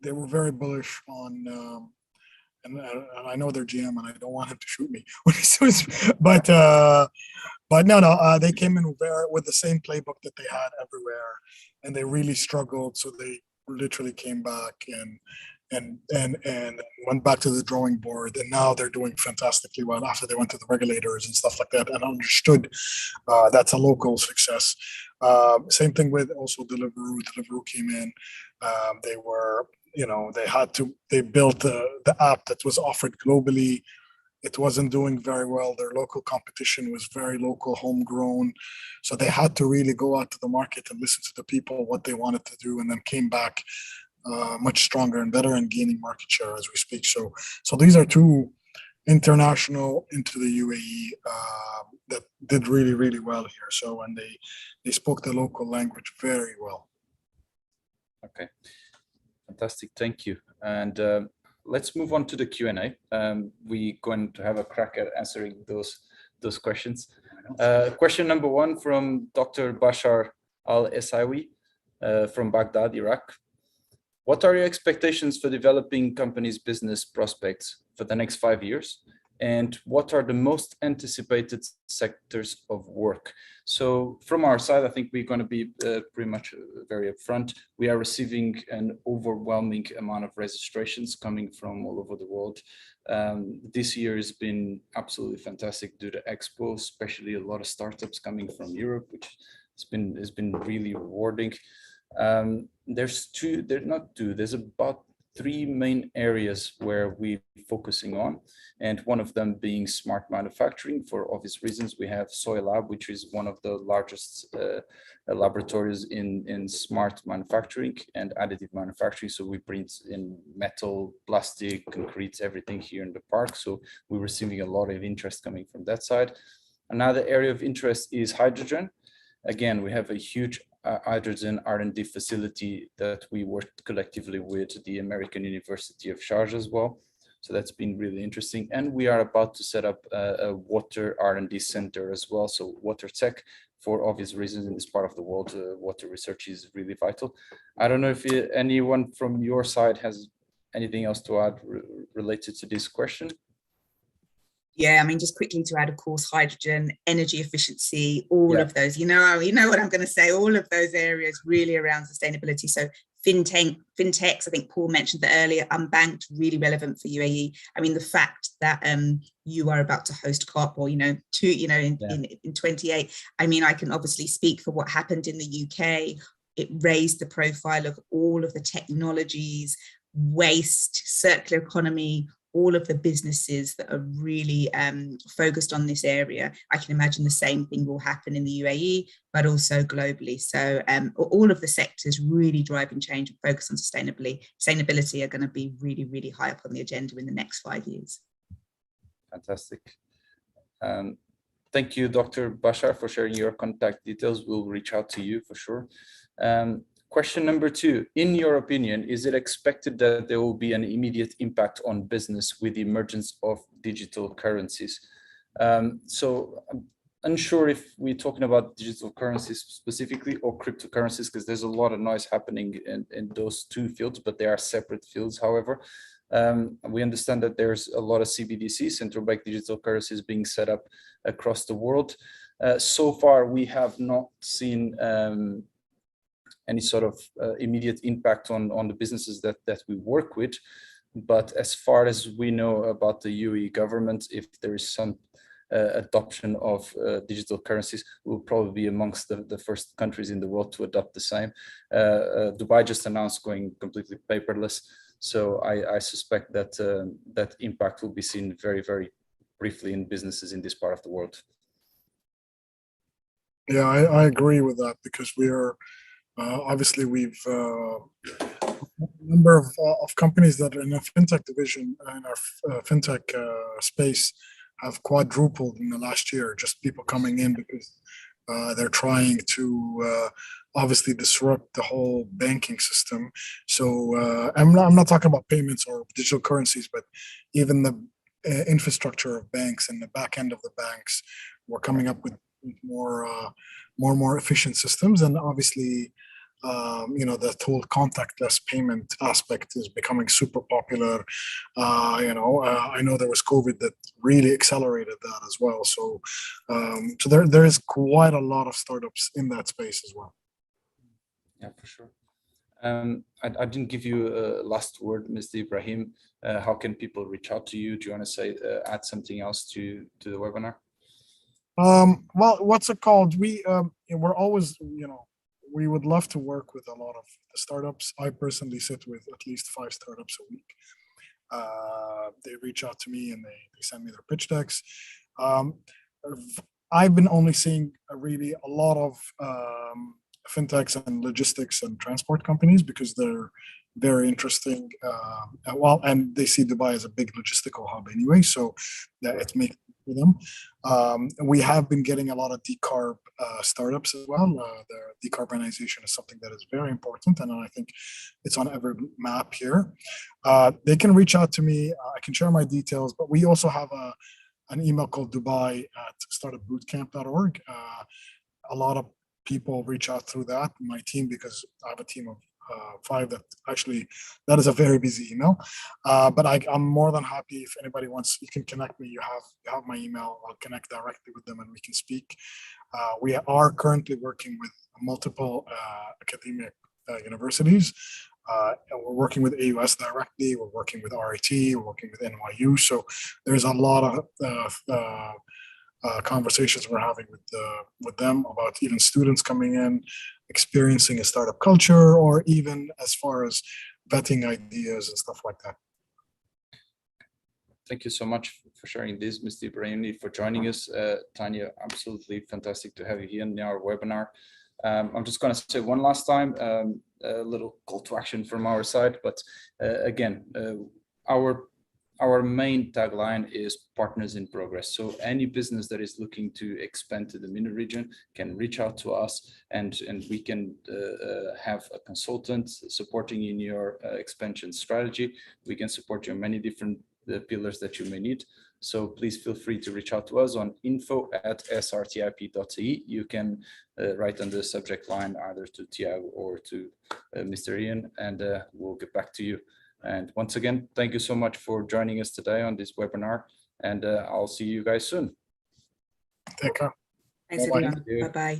they were very bullish on, and I know their GM, and I don't want him to shoot me when he says, but no, they came in with the same playbook that they had everywhere, and they really struggled. So they literally came back and went back to the drawing board, and now they're doing fantastically well after they went to the regulators and stuff like that and understood that's a local success. Same thing with also Deliveroo. Deliveroo came in. They were, they built the app that was offered globally. It wasn't doing very well. Their local competition was very local, homegrown. So they had to really go out to the market and listen to the people, what they wanted to do, and then came back much stronger and better and gaining market share as we speak. So these are 2 international into the UAE that did really, really well here. So, and they spoke the local language very well. Okay, fantastic. Thank you. And let's move on to the Q&A. We're going to have a crack at answering those questions. Question number 1 from Dr. Bashar Al-Essawi from Baghdad, Iraq. What are your expectations for developing companies' business prospects for the next 5 years? And what are the most anticipated sectors of work? So from our side, I think we're going to be pretty much very upfront. We are receiving an overwhelming amount of registrations coming from all over the world. This year has been absolutely fantastic due to Expo, especially a lot of startups coming from Europe, which has been really rewarding. There's about 3 main areas where we're focusing on, and one of them being smart manufacturing. For obvious reasons, we have Soy Lab, which is one of the largest laboratories in smart manufacturing and additive manufacturing. So we print in metal, plastic, concrete, everything here in the park. So we're receiving a lot of interest coming from that side. Another area of interest is hydrogen. Again, we have a huge hydrogen R&D facility that we worked collectively with the American University of Sharjah as well. So that's been really interesting. And we are about to set up a water R&D center as well. So water tech, for obvious reasons in this part of the world, water research is really vital. I don't know if anyone from your side has anything else to add related to this question? Yeah, I mean, just quickly to add, of course, hydrogen, energy efficiency, all of those, you know what I'm going to say, all of those areas really around sustainability. So fintechs, I think Paul mentioned that earlier, unbanked, really relevant for UAE. I mean, the fact that you are about to host COP, or, in 28, I mean, I can obviously speak for what happened in the UK. It raised the profile of all of the technologies, waste, circular economy, all of the businesses that are really focused on this area. I can imagine the same thing will happen in the UAE, but also globally. So all of the sectors really driving change and focus on sustainability are going to be really, really high up on the agenda in the next 5 years. Fantastic. Thank you, Dr. Bashar, for sharing your contact details. We'll reach out to you for sure. Question number 2, in your opinion, is it expected that there will be an immediate impact on business with the emergence of digital currencies? So I'm unsure if we're talking about digital currencies specifically or cryptocurrencies, because there's a lot of noise happening in those two fields, but they are separate fields. However, we understand that there's a lot of CBDC, central bank digital currencies, being set up across the world. So far, we have not seen any sort of immediate impact on the businesses that we work with. But as far as we know about the UAE government, if there is some adoption of digital currencies, we'll probably be amongst the first countries in the world to adopt the same. Dubai just announced going completely paperless. So I suspect that that impact will be seen very, very briefly in businesses in this part of the world. Yeah, I agree with that, because we are obviously we've a number of companies that are in a fintech division in our fintech space have quadrupled in the last year. Just people coming in because they're trying to obviously disrupt the whole banking system. So I'm not talking about payments or digital currencies, but even the infrastructure of banks and the back end of the banks. We're coming up with more and more efficient systems, and obviously the whole contactless payment aspect is becoming super popular. I know there was COVID that really accelerated that as well. So there is quite a lot of startups in that space as well. Yeah, for sure. I didn't give you a last word, Mr. Ibrahim. How can people reach out to you? Do you want to say add something else to the webinar? Well, what's it called? We're always, we would love to work with a lot of the startups. I personally sit with at least 5 startups a week. They reach out to me and they send me their pitch decks. I've been only seeing really a lot of fintechs and logistics and transport companies, because they're very interesting. And they see Dubai as a big logistical hub anyway, so that it makes for them. We have been getting a lot of decarb startups as well. The decarbonization is something that is very important, and I think it's on every map here. They can reach out to me. I can share my details, but we also have an email called dubai@startupbootcamp.org. A lot of people reach out through that, my team, because I have a team of 5 that is a very busy email. But I'm more than happy if anybody wants, you can connect me. You have my email. I'll connect directly with them and we can speak. We are currently working with multiple academic universities. And we're working with AUS directly. We're working with RIT. We're working with NYU. So there's a lot of conversations we're having with them about even students coming in, experiencing a startup culture, or even as far as vetting ideas and stuff like that. Thank you so much for sharing this, Mr. Ibrahim, for joining us. Tanya, absolutely fantastic to have you here in our webinar. I'm just going to say one last time, a little call to action from our side, but again, our main tagline is partners in progress. So any business that is looking to expand to the MENA region can reach out to us, and we can have a consultant supporting in your expansion strategy. We can support you on many different pillars that you may need. So please feel free to reach out to us on info@srtip.ie. You can write on the subject line either to Tiago or to Mr. Ian, and we'll get back to you. And once again, thank you so much for joining us today on this webinar, and I'll see you guys soon. Take care. Thanks, Bye-bye. everyone. Bye-bye.